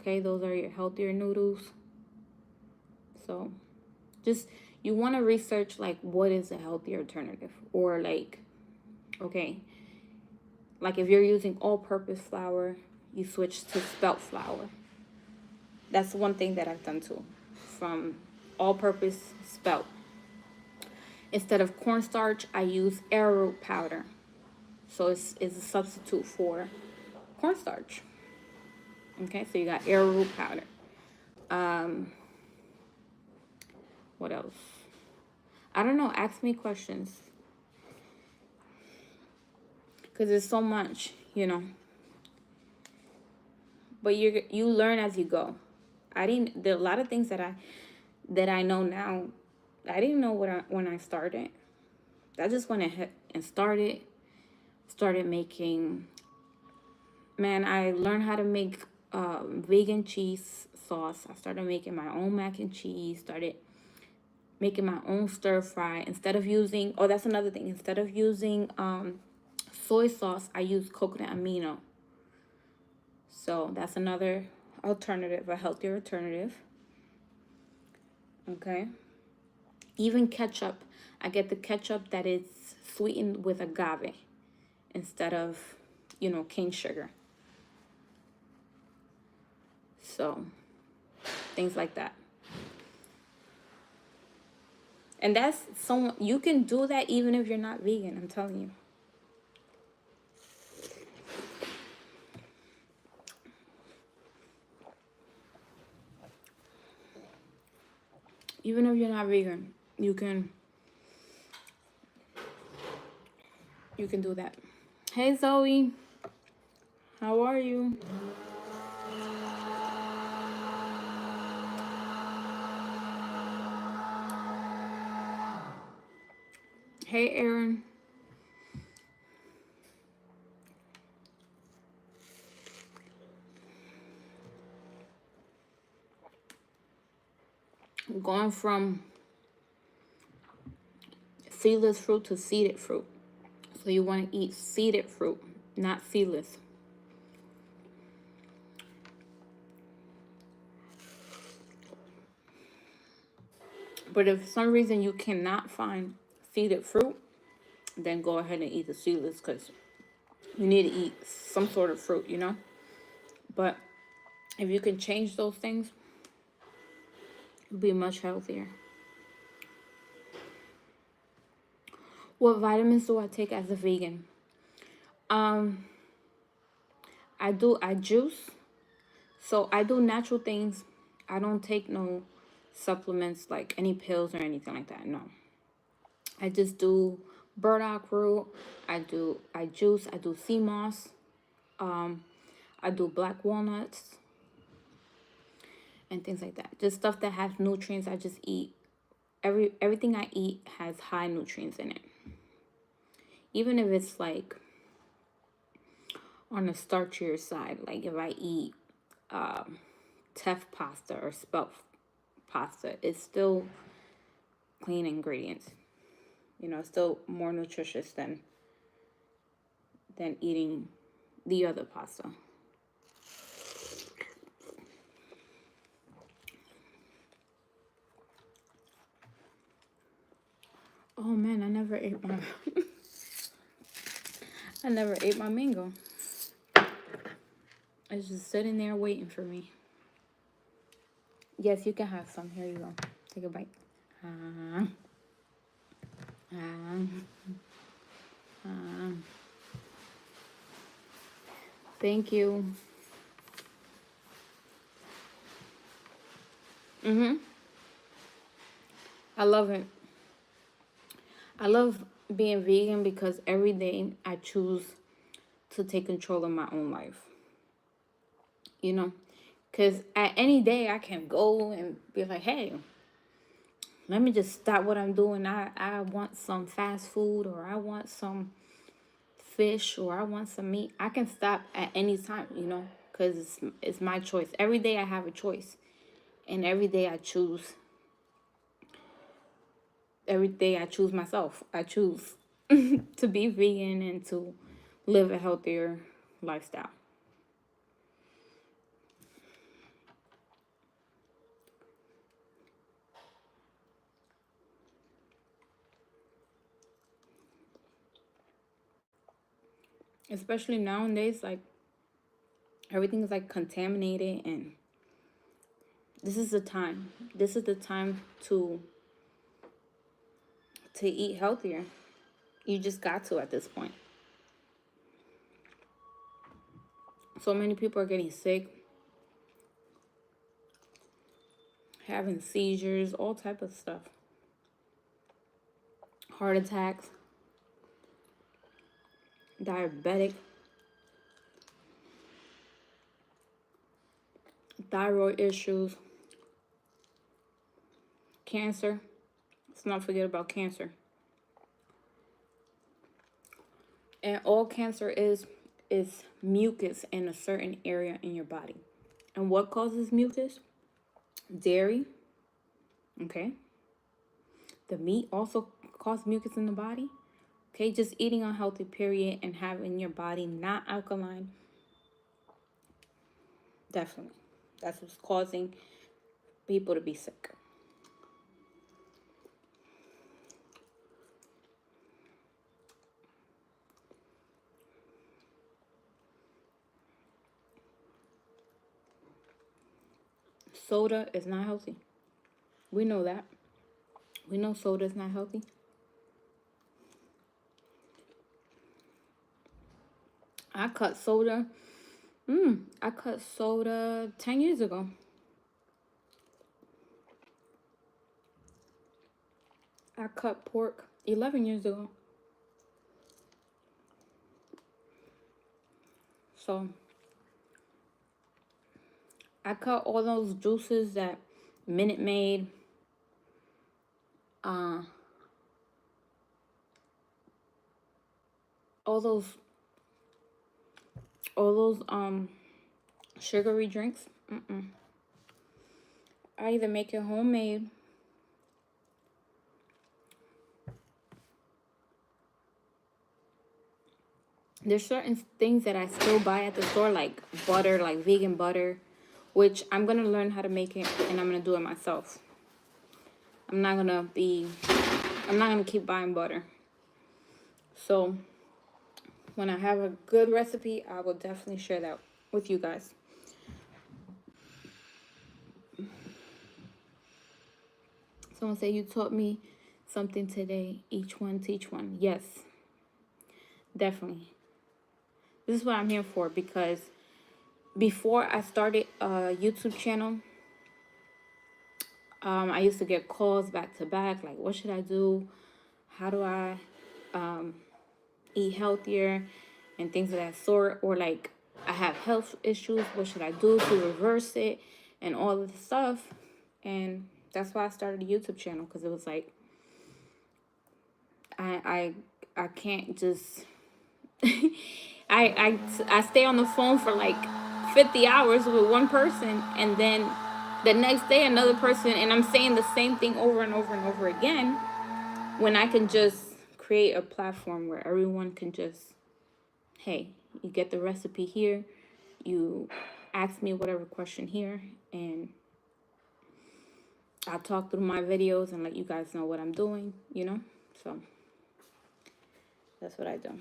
Okay, those are your healthier noodles. So just you want to research like what is a healthier alternative, or like, okay, like if you're using all-purpose flour, you switch to spelt flour. That's one thing that I've done too, from all-purpose spelt. Instead of cornstarch, I use arrowroot powder. So it's a substitute for cornstarch. Okay, so you got arrowroot powder. What else? I don't know. Ask me questions. Because there's so much, you know. But you learn as you go. There are a lot of things that I know now. I didn't know when I started. I just went ahead and started making. Man, I learned how to make vegan cheese sauce. I started making my own mac and cheese. Started making my own stir fry. Instead of using, oh, that's another thing. Instead of using soy sauce, I use coconut amino. So that's another alternative, a healthier alternative. Okay. Even ketchup, I get the ketchup that is sweetened with agave instead of, you know, cane sugar. So things like that. And that's you can do that even if you're not vegan, I'm telling you. Even if you're not vegan, you can do that. Hey Zoe, how are you? Hey Aaron. I'm going from seedless fruit to seeded fruit. So you want to eat seeded fruit, not seedless. But if for some reason you cannot find seeded fruit, then go ahead and eat the seedless, because you need to eat some sort of fruit, you know. But if you can change those things, you'll be much healthier. What vitamins do I take as a vegan? I juice. So I do natural things. I don't take no supplements like any pills or anything like that. No. I just do burdock root. I juice. I do sea moss. I do black walnuts and things like that. Just stuff that has nutrients. I just eat. Everything I eat has high nutrients in it. Even if it's like on the starchier side, like if I eat teff pasta or spelt pasta, it's still clean ingredients. You know, it's still more nutritious than eating the other pasta. Oh man, I never ate my mango. It's just sitting there waiting for me. Yes, you can have some. Here you go. Take a bite. Thank you. I love it. I love being vegan because every day I choose to take control of my own life. You know, because at any day I can go and be like, hey, let me just stop what I'm doing. I want some fast food, or I want some fish, or I want some meat. I can stop at any time, you know, because it's my choice. Every day I have a choice. And every day I choose. Every day I choose myself. I choose to be vegan and to live a healthier lifestyle. Especially nowadays, like everything is like contaminated, and this is the time. This is the time to eat healthier. You just got to at this point. So many people are getting sick, having seizures, all type of stuff. Heart attacks, diabetic, thyroid issues, cancer. Let's not forget about cancer. And all cancer is mucus in a certain area in your body. And what causes mucus? Dairy. Okay. The meat also causes mucus in the body. Okay, just eating unhealthy, period, and having your body not alkaline. Definitely. That's what's causing people to be sick. Soda is not healthy. We know that. We know soda is not healthy. I cut soda. I cut soda 10 years ago. I cut pork 11 years ago. So I cut all those juices that Minute Maid, all those sugary drinks. I either make it homemade, there's certain things that I still buy at the store, like butter, like vegan butter, which I'm gonna learn how to make it, and I'm gonna do it myself. I'm not gonna keep buying butter. So when I have a good recipe, I will definitely share that with you guys. Someone said you taught me something today. Each one teach one. Yes, definitely. This is what I'm here for, because before I started a YouTube channel, I used to get calls back to back, like, what should I do? How do I eat healthier and things of that sort? Or like, I have health issues. What should I do to reverse it? And all of the stuff. And that's why I started a YouTube channel, because it was like, I can't just I stay on the phone for like 50 hours with one person, and then the next day another person, and I'm saying the same thing over and over and over again, when I can just create a platform where everyone can just, hey, you get the recipe here, you ask me whatever question here, and I'll talk through my videos and let you guys know what I'm doing, you know? So that's what I do.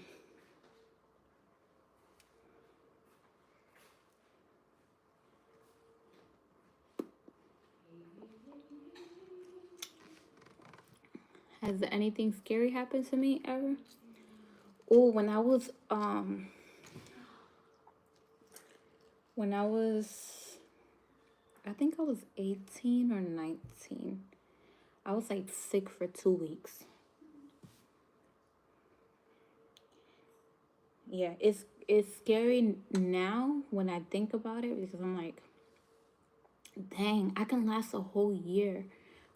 Has anything scary happened to me ever? Oh, when I was I think I was 18 or 19. I was like sick for 2 weeks. Yeah, it's scary now when I think about it because I'm like, dang, I can last a whole year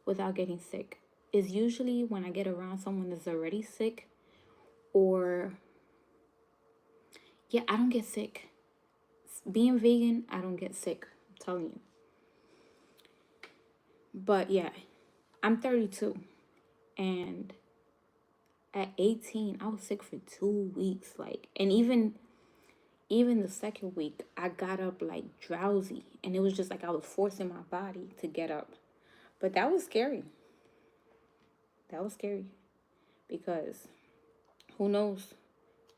without getting sick. It's usually when I get around someone that's already sick, or yeah, I don't get sick. Being vegan, I don't get sick. I'm telling you. But yeah, I'm 32, and at 18, I was sick for 2 weeks. Like, and even the second week, I got up like drowsy, and it was just like I was forcing my body to get up. But that was scary. That was scary because who knows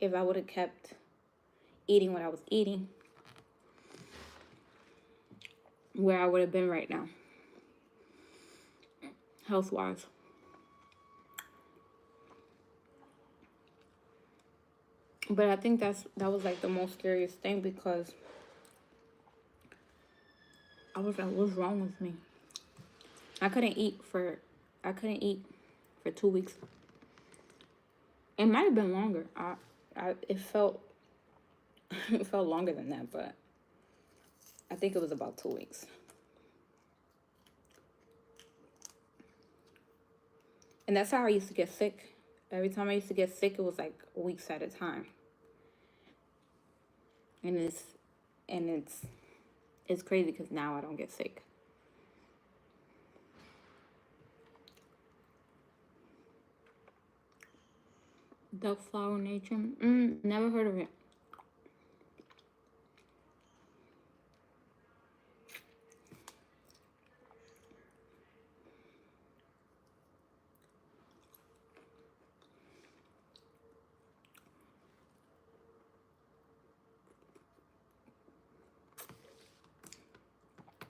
if I would have kept eating what I was eating, where I would have been right now, health wise. But I think that was like the most scariest thing because I was like, what's wrong with me? I couldn't eat for I couldn't eat for 2 weeks. It might have been longer. It felt it felt longer than that, but I think it was about 2 weeks. And that's how I used to get sick. Every time I used to get sick, it was like weeks at a time. And it's crazy because now I don't get sick. Duck flower nature. Never heard of it.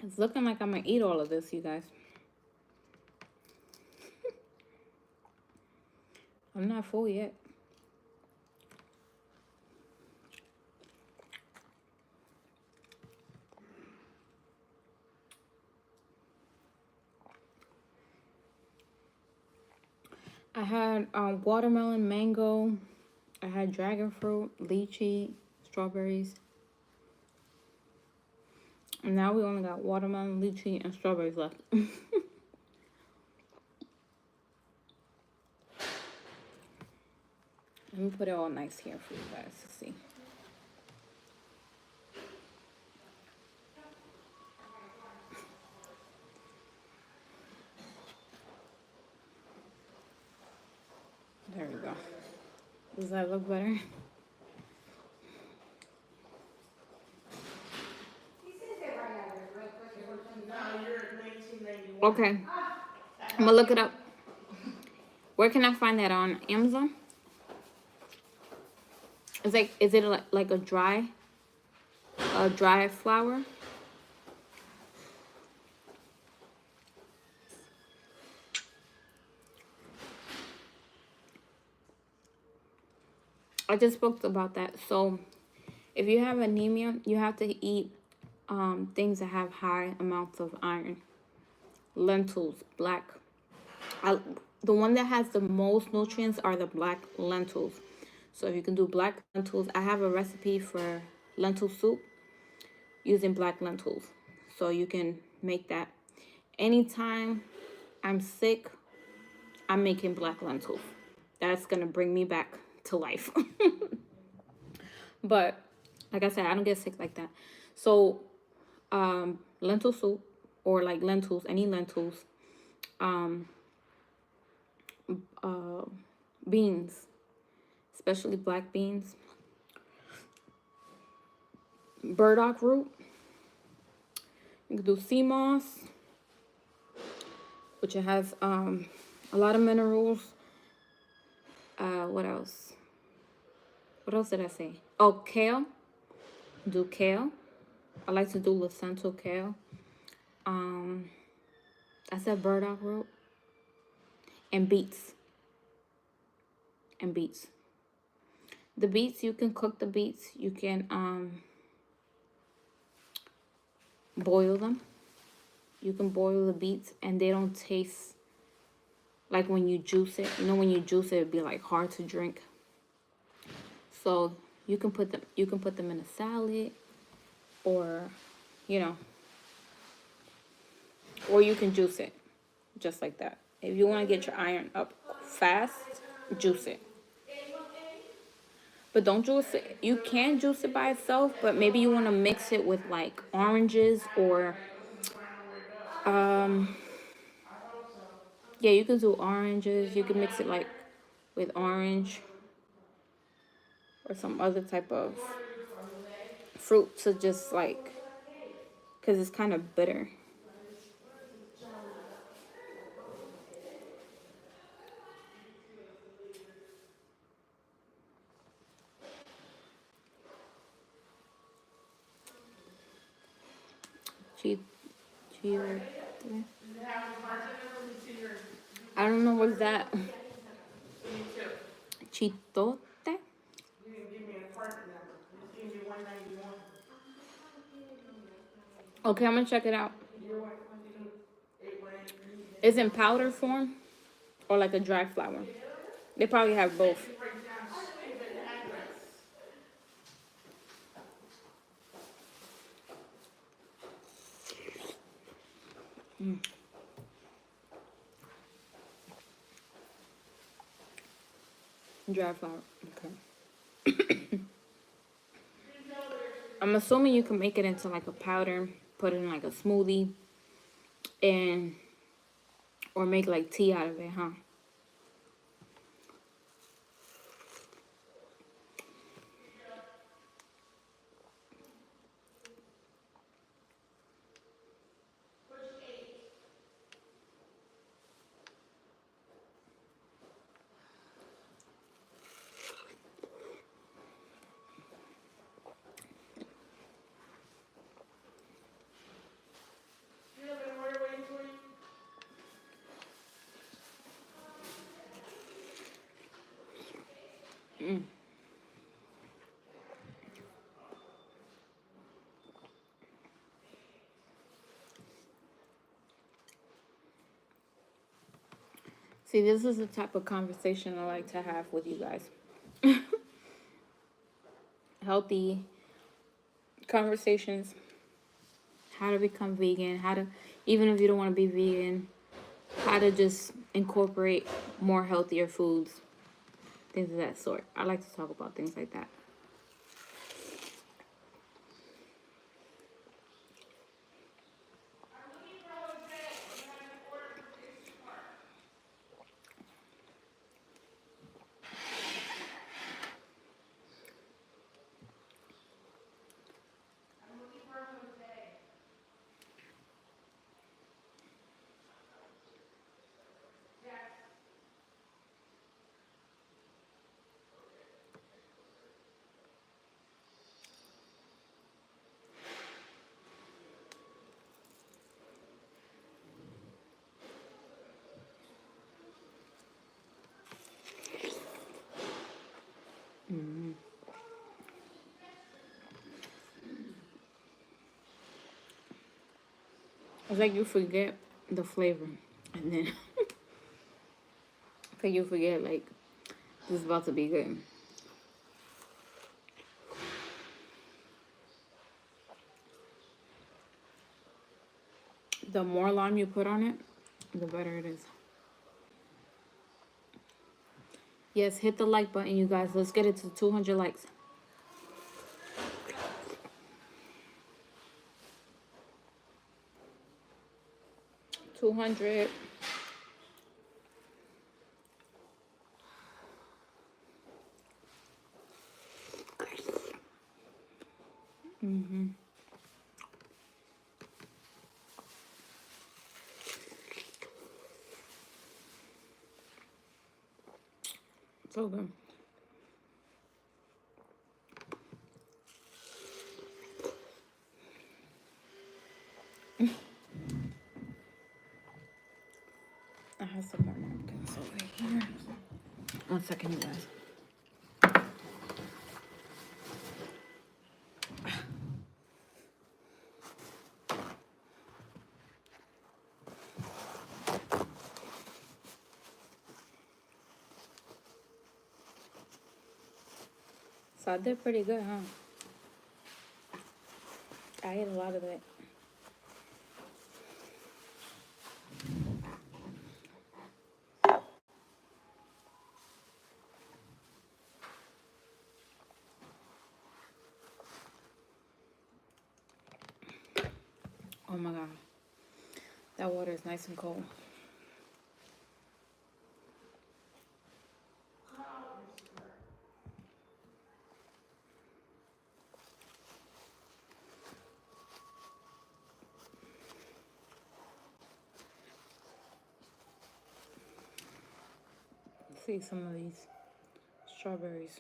It's looking like I'm gonna eat all of this, you guys. I'm not full yet. I had watermelon, mango. I had dragon fruit, lychee, strawberries. And now we only got watermelon, lychee, and strawberries left. Let me put it all nice here for you guys to see. There we go. Does that look better? Okay. I'm gonna look it up. Where can I find that on Amazon? It's like, is it like a dry flower? I just spoke about that. So if you have anemia, you have to eat things that have high amounts of iron. Lentils, the one that has the most nutrients are the black lentils. So if you can do black lentils, I have a recipe for lentil soup using black lentils. So you can make that. Anytime I'm sick, I'm making black lentils. That's gonna bring me back to life. But like I said, I don't get sick like that. So lentil soup, or like lentils, any lentils, beans, especially black beans, burdock root. You can do sea moss, which it has a lot of minerals. What else? What else did I say? Oh, kale. Do kale. I like to do placental kale. I said burdock root. And beets. The beets, you can cook the beets. You can boil them. You can boil the beets, and they don't taste like when you juice it. You know, when you juice it, it'd be like hard to drink. So You can put them in a salad, or, you know, or you can juice it just like that. If you want to get your iron up fast, juice it. But don't juice it. You can juice it by itself, but maybe you want to mix it with like oranges or um yeah, you can do oranges. You can mix it like with orange or some other type of fruit to just like, because it's kind of bitter. Cheese. I don't know what's that. Chitote? You didn't give me an apartment number. Just give me 191. Okay, I'm gonna check it out. You're 818. It's in powder form or like a dry flour. They probably have both. Dry flour. Okay. I'm assuming you can make it into like a powder, put it in like a smoothie, and or make like tea out of it, huh? See, this is the type of conversation I like to have with you guys. Healthy conversations. How to become vegan. How to, even if you don't want to be vegan, how to just incorporate more healthier foods. Things of that sort. I like to talk about things like that. It's like you forget the flavor, and then like you forget like this is about to be good. The more lime you put on it, the better it is. Yes, hit the like button, you guys. Let's get it to 200 likes. 200. So good. I have some more napkins over here. 1 second, you guys. So I did pretty good, huh? I ate a lot of it. Oh my god. That water is nice and cold. Let's see some of these strawberries.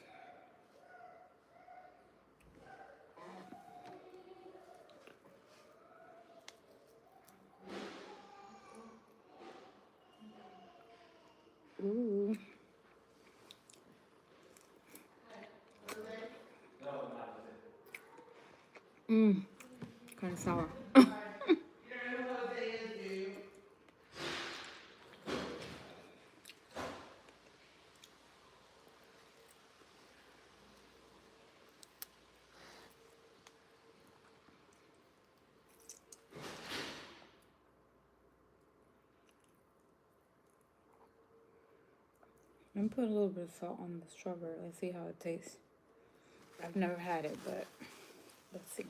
Ooh. Mmm. Kind of sour. Let me put a little bit of salt on the strawberry. Let's see how it tastes. I've never had it, but let's see.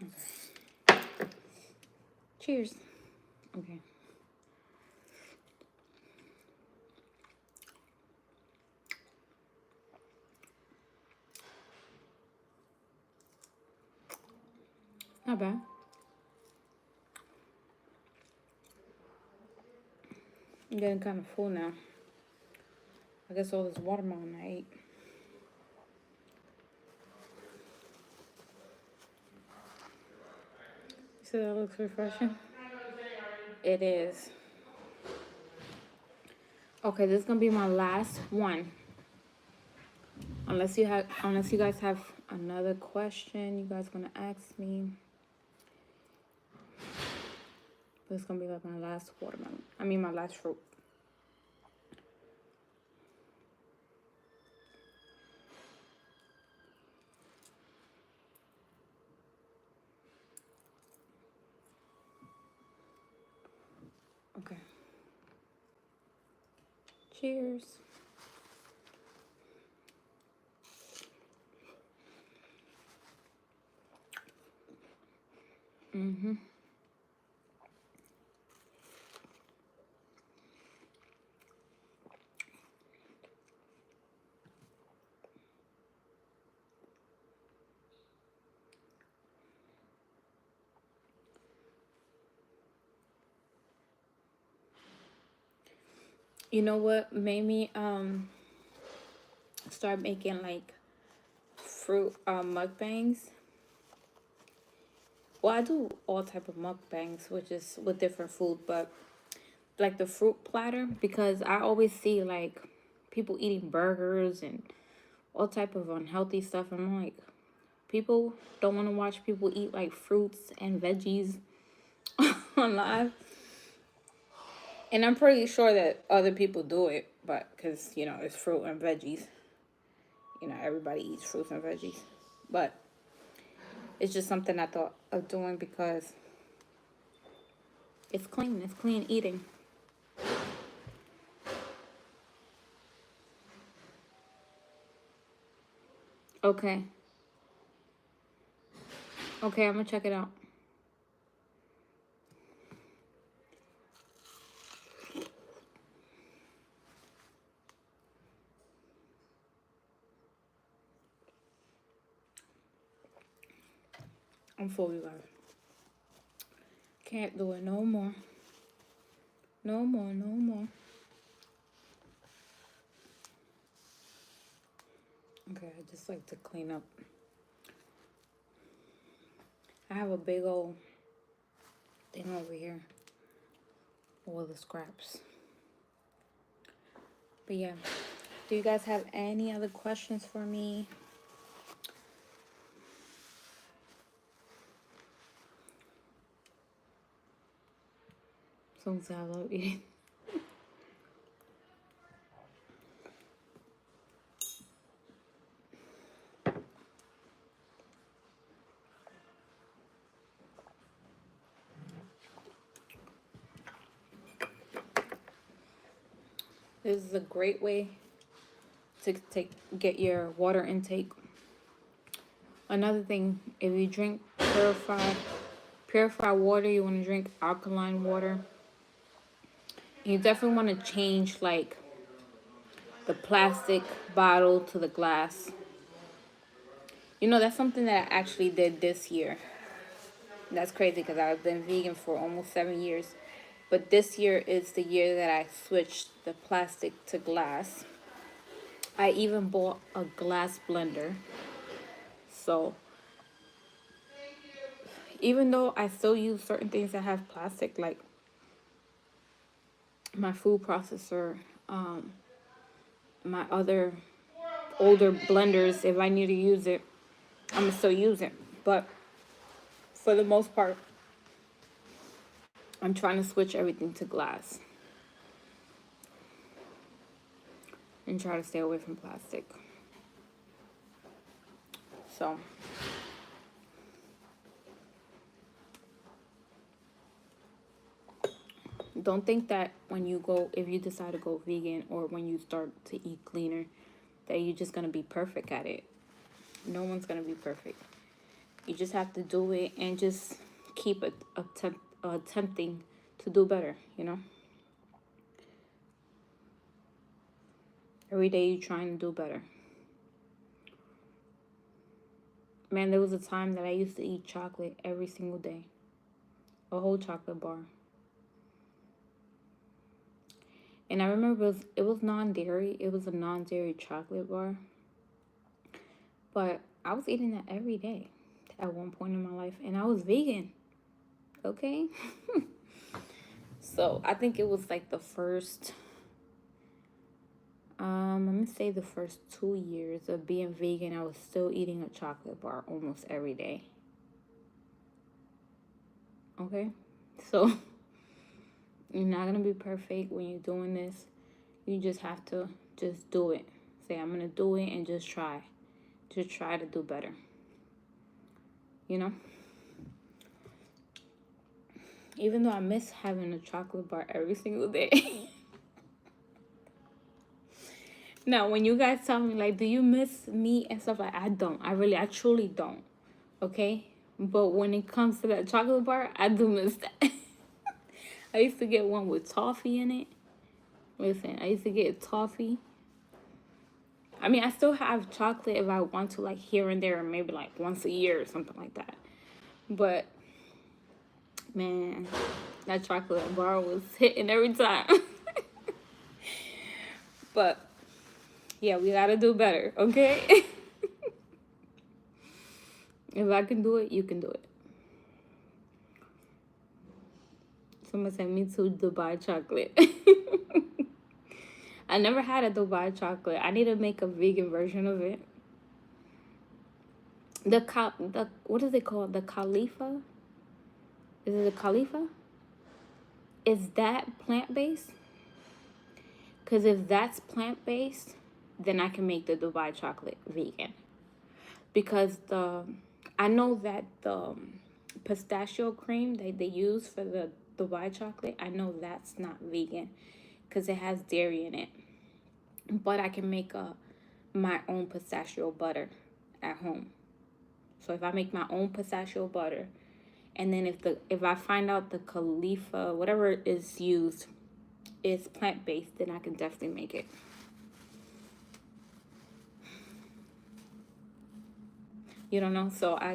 Okay. Cheers. Okay. Not bad. I'm getting kind of full now. I guess all this watermelon I ate. You see that looks refreshing? It is. Okay, this is gonna be my last one. Unless you guys have another question you guys gonna ask me. This is gonna be like my last watermelon. I mean my last fruit. Okay. Cheers. Mm-hmm. You know what made me start making like fruit mukbangs? Well, I do all type of mukbangs, which is with different food, but like the fruit platter, because I always see like people eating burgers and all type of unhealthy stuff. I'm like, people don't want to watch people eat like fruits and veggies on live. And I'm pretty sure that other people do it, but because, you know, it's fruit and veggies. You know, everybody eats fruits and veggies. But it's just something I thought of doing because it's clean. It's clean eating. Okay. Okay, I'm going to check it out. I'm full, you guys. Can't do it no more. No more, no more. Okay, I just like to clean up. I have a big old thing over here. All the scraps. But yeah. Do you guys have any other questions for me? Songs I love eating. This is a great way to get your water intake. Another thing, if you drink purified water, you want to drink alkaline water. You definitely want to change like the plastic bottle to the glass. You know, that's something that I actually did this year. That's crazy because I've been vegan for almost 7 years. But this year is the year that I switched the plastic to glass. I even bought a glass blender. So even though I still use certain things that have plastic, like my food processor, my other older blenders, if I need to use it, I'm gonna still use it. But for the most part, I'm trying to switch everything to glass and try to stay away from plastic. So don't think that if you decide to go vegan or when you start to eat cleaner, that you're just gonna be perfect at it. No one's gonna be perfect. You just have to do it and just keep attempting to do better, you know? Every day you're trying to do better. Man, there was a time that I used to eat chocolate every single day. A whole chocolate bar. And I remember it was non-dairy. It was a non-dairy chocolate bar. But I was eating that every day at one point in my life. And I was vegan. Okay? So I think it was like the first, let me say the first 2 years of being vegan, I was still eating a chocolate bar almost every day. Okay? So you're not going to be perfect when you're doing this. You just have to just do it. Say, I'm going to do it and just try. Just try to do better. You know? Even though I miss having a chocolate bar every single day. Now, when you guys tell me, like, do you miss me and stuff, like, I don't. I truly don't. Okay? But when it comes to that chocolate bar, I do miss that. I used to get one with toffee in it. Listen, I used to get toffee. I mean, I still have chocolate if I want to, like, here and there, maybe, like, once a year or something like that. But, man, that chocolate bar was hitting every time. But, yeah, we gotta do better, okay? If I can do it, you can do it. Someone said me too, Dubai chocolate. I never had a Dubai chocolate. I need to make a vegan version of it. What is it called? The Khalifa? Is it the Khalifa? Is that plant-based? Because if that's plant-based, then I can make the Dubai chocolate vegan. Because I know that the pistachio cream that they use for the Dubai chocolate, I know that's not vegan because it has dairy in it. But I can make my own pistachio butter at home. So if I make my own pistachio butter, and then if I find out the Khalifa, whatever is used, is plant-based, then I can definitely make it. You don't know, so I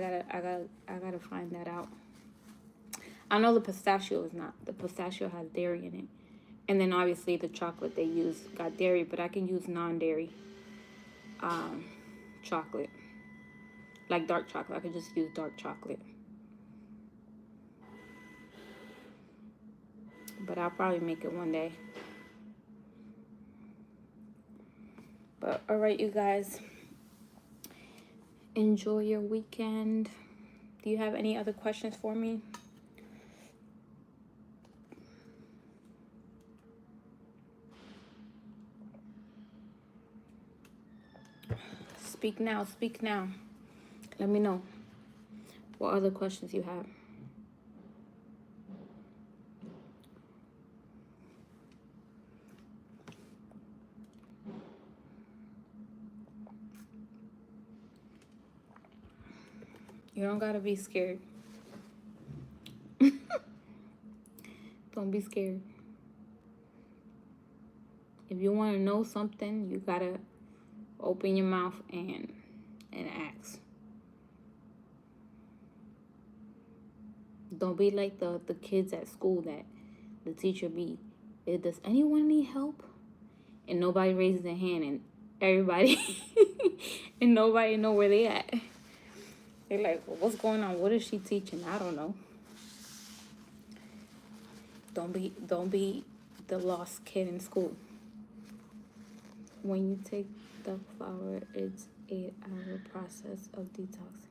gotta find that out. I know the pistachio is not. The pistachio has dairy in it. And then obviously the chocolate they use got dairy, but I can use non-dairy chocolate. Like dark chocolate. I could just use dark chocolate. But I'll probably make it one day. But alright, you guys. Enjoy your weekend. Do you have any other questions for me? Speak now, speak now. Let me know what other questions you have. You don't gotta be scared. Don't be scared. If you want to know something, you gotta open your mouth and ask. Don't be like the kids at school that the teacher be, does anyone need help? And nobody raises their hand, and everybody and nobody know where they at. They're like, well, what's going on? What is she teaching? I don't know. Don't be the lost kid in school. When you take the flower, it's 8-hour process of detox.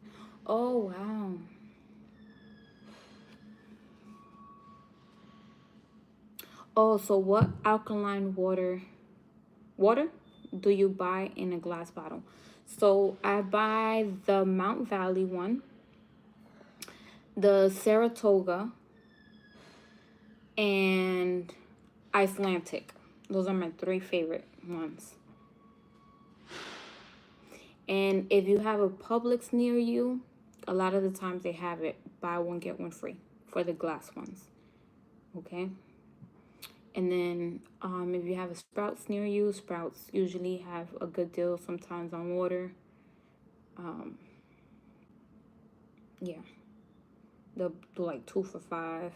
Oh wow. Oh, so what alkaline water do you buy in a glass bottle? So I buy the Mount Valley one, the Saratoga, and Icelandic. Those are my 3 favorite ones. And if you have a Publix near you, a lot of the times they have it buy one get one free for the glass ones. Okay. And then if you have a Sprouts near you, Sprouts usually have a good deal sometimes on water. Yeah, they'll do like 2 for $5.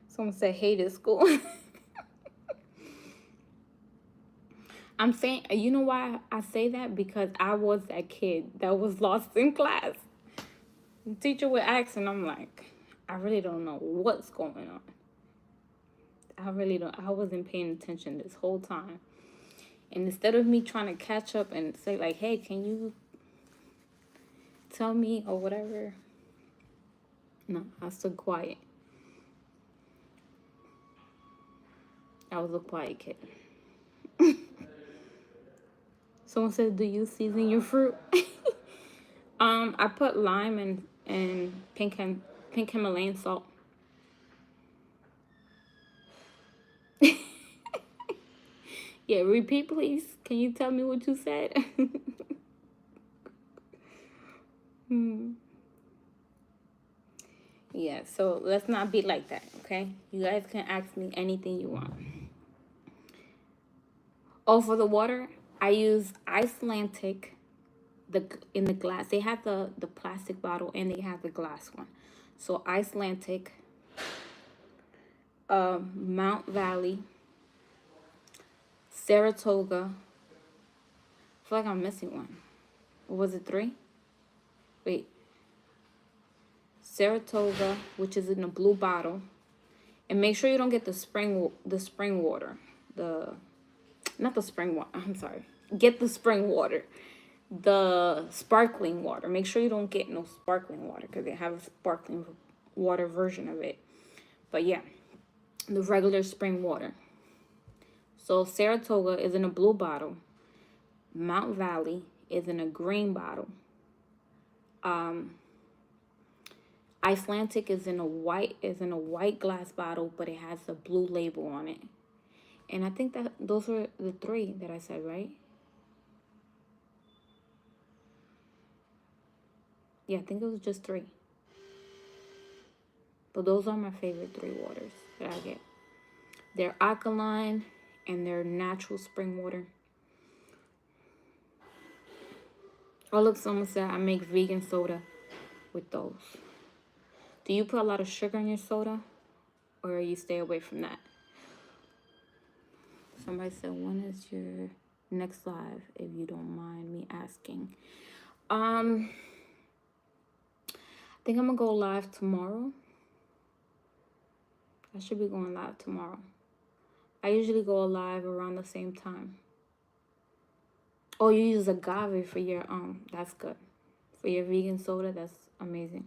Someone said hated school. I'm saying, you know why I say that? Because I was that kid that was lost in class. The teacher would ask, and I'm like, I really don't know what's going on. I wasn't paying attention this whole time. And instead of me trying to catch up and say like, hey, can you tell me or whatever? No, I stood quiet. I was a quiet kid. Someone said, do you season your fruit? I put lime and pink Himalayan salt. Yeah, repeat please. Can you tell me what you said? Yeah, so let's not be like that, okay? You guys can ask me anything you want. Oh, for the water, I use Icelandic in the glass. They have the plastic bottle and they have the glass one. So Icelandic, Mount Valley, Saratoga. I feel like I'm missing one. Or was it 3? Wait. Saratoga, which is in a blue bottle. And make sure you don't get the spring water. Not the spring water. I'm sorry. Get the spring water. The sparkling water. Make sure you don't get no sparkling water because they have a sparkling water version of it. But yeah, the regular spring water. So Saratoga is in a blue bottle. Mount Valley is in a green bottle. Icelandic is in a white glass bottle, but it has a blue label on it. And I think that those are the 3 that I said, right? Yeah, I think it was just 3. But those are my favorite 3 waters that I get. They're alkaline and they're natural spring water. Oh, look, someone said I make vegan soda with those. Do you put a lot of sugar in your soda? Or you stay away from that? Somebody said, when is your next live, if you don't mind me asking? I think I'm gonna go live tomorrow. I should be going live tomorrow. I usually go live around the same time. Oh, you use agave for your that's good. For your vegan soda, that's amazing.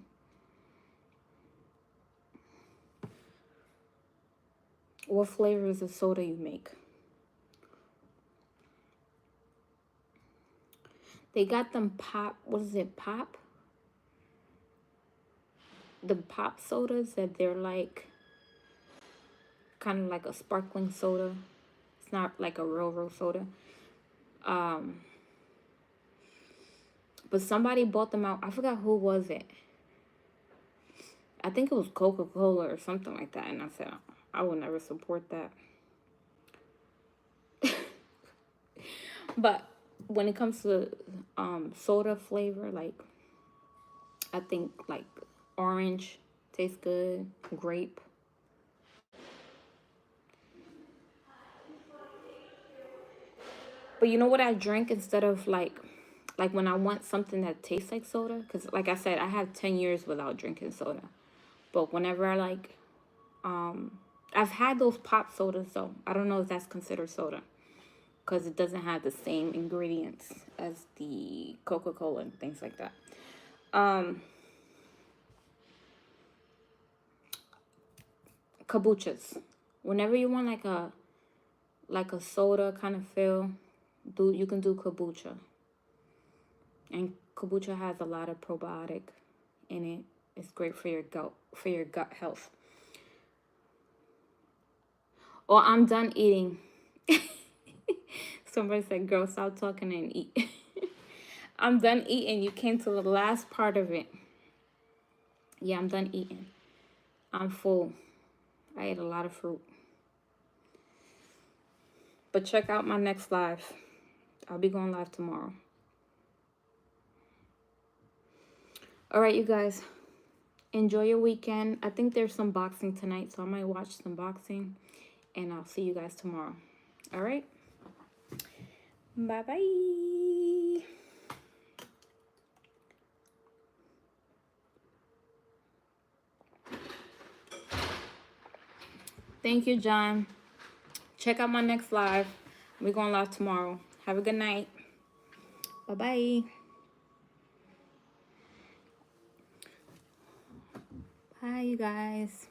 What flavor is the soda you make? They got them pop, what is it, pop? The pop sodas that they're like, kind of like a sparkling soda. It's not like a real soda. But somebody bought them out. I forgot who was it. I think it was Coca-Cola or something like that. And I said, I would never support that. But when it comes to soda flavor, like, I think like orange tastes good, grape. But you know what I drink instead of like when I want something that tastes like soda? Because like I said, I have 10 years without drinking soda. But whenever I like, I've had those pop sodas though. I don't know if that's considered soda. Because it doesn't have the same ingredients as the Coca-Cola and things like that. Kombuchas. Whenever you want like a soda kind of feel, you can do kombucha. And kombucha has a lot of probiotic in it. It's great for your gut health. Oh, I'm done eating. Somebody said, "Girl, stop talking and eat." I'm done eating. You came to the last part of it. Yeah, I'm done eating. I'm full. I ate a lot of fruit. But check out my next live. I'll be going live tomorrow. All right, you guys. Enjoy your weekend. I think there's some boxing tonight, so I might watch some boxing. And I'll see you guys tomorrow. All right? Bye-bye. Thank you, John. Check out my next live. We're going live tomorrow. Have a good night. Bye-bye. Bye, you guys.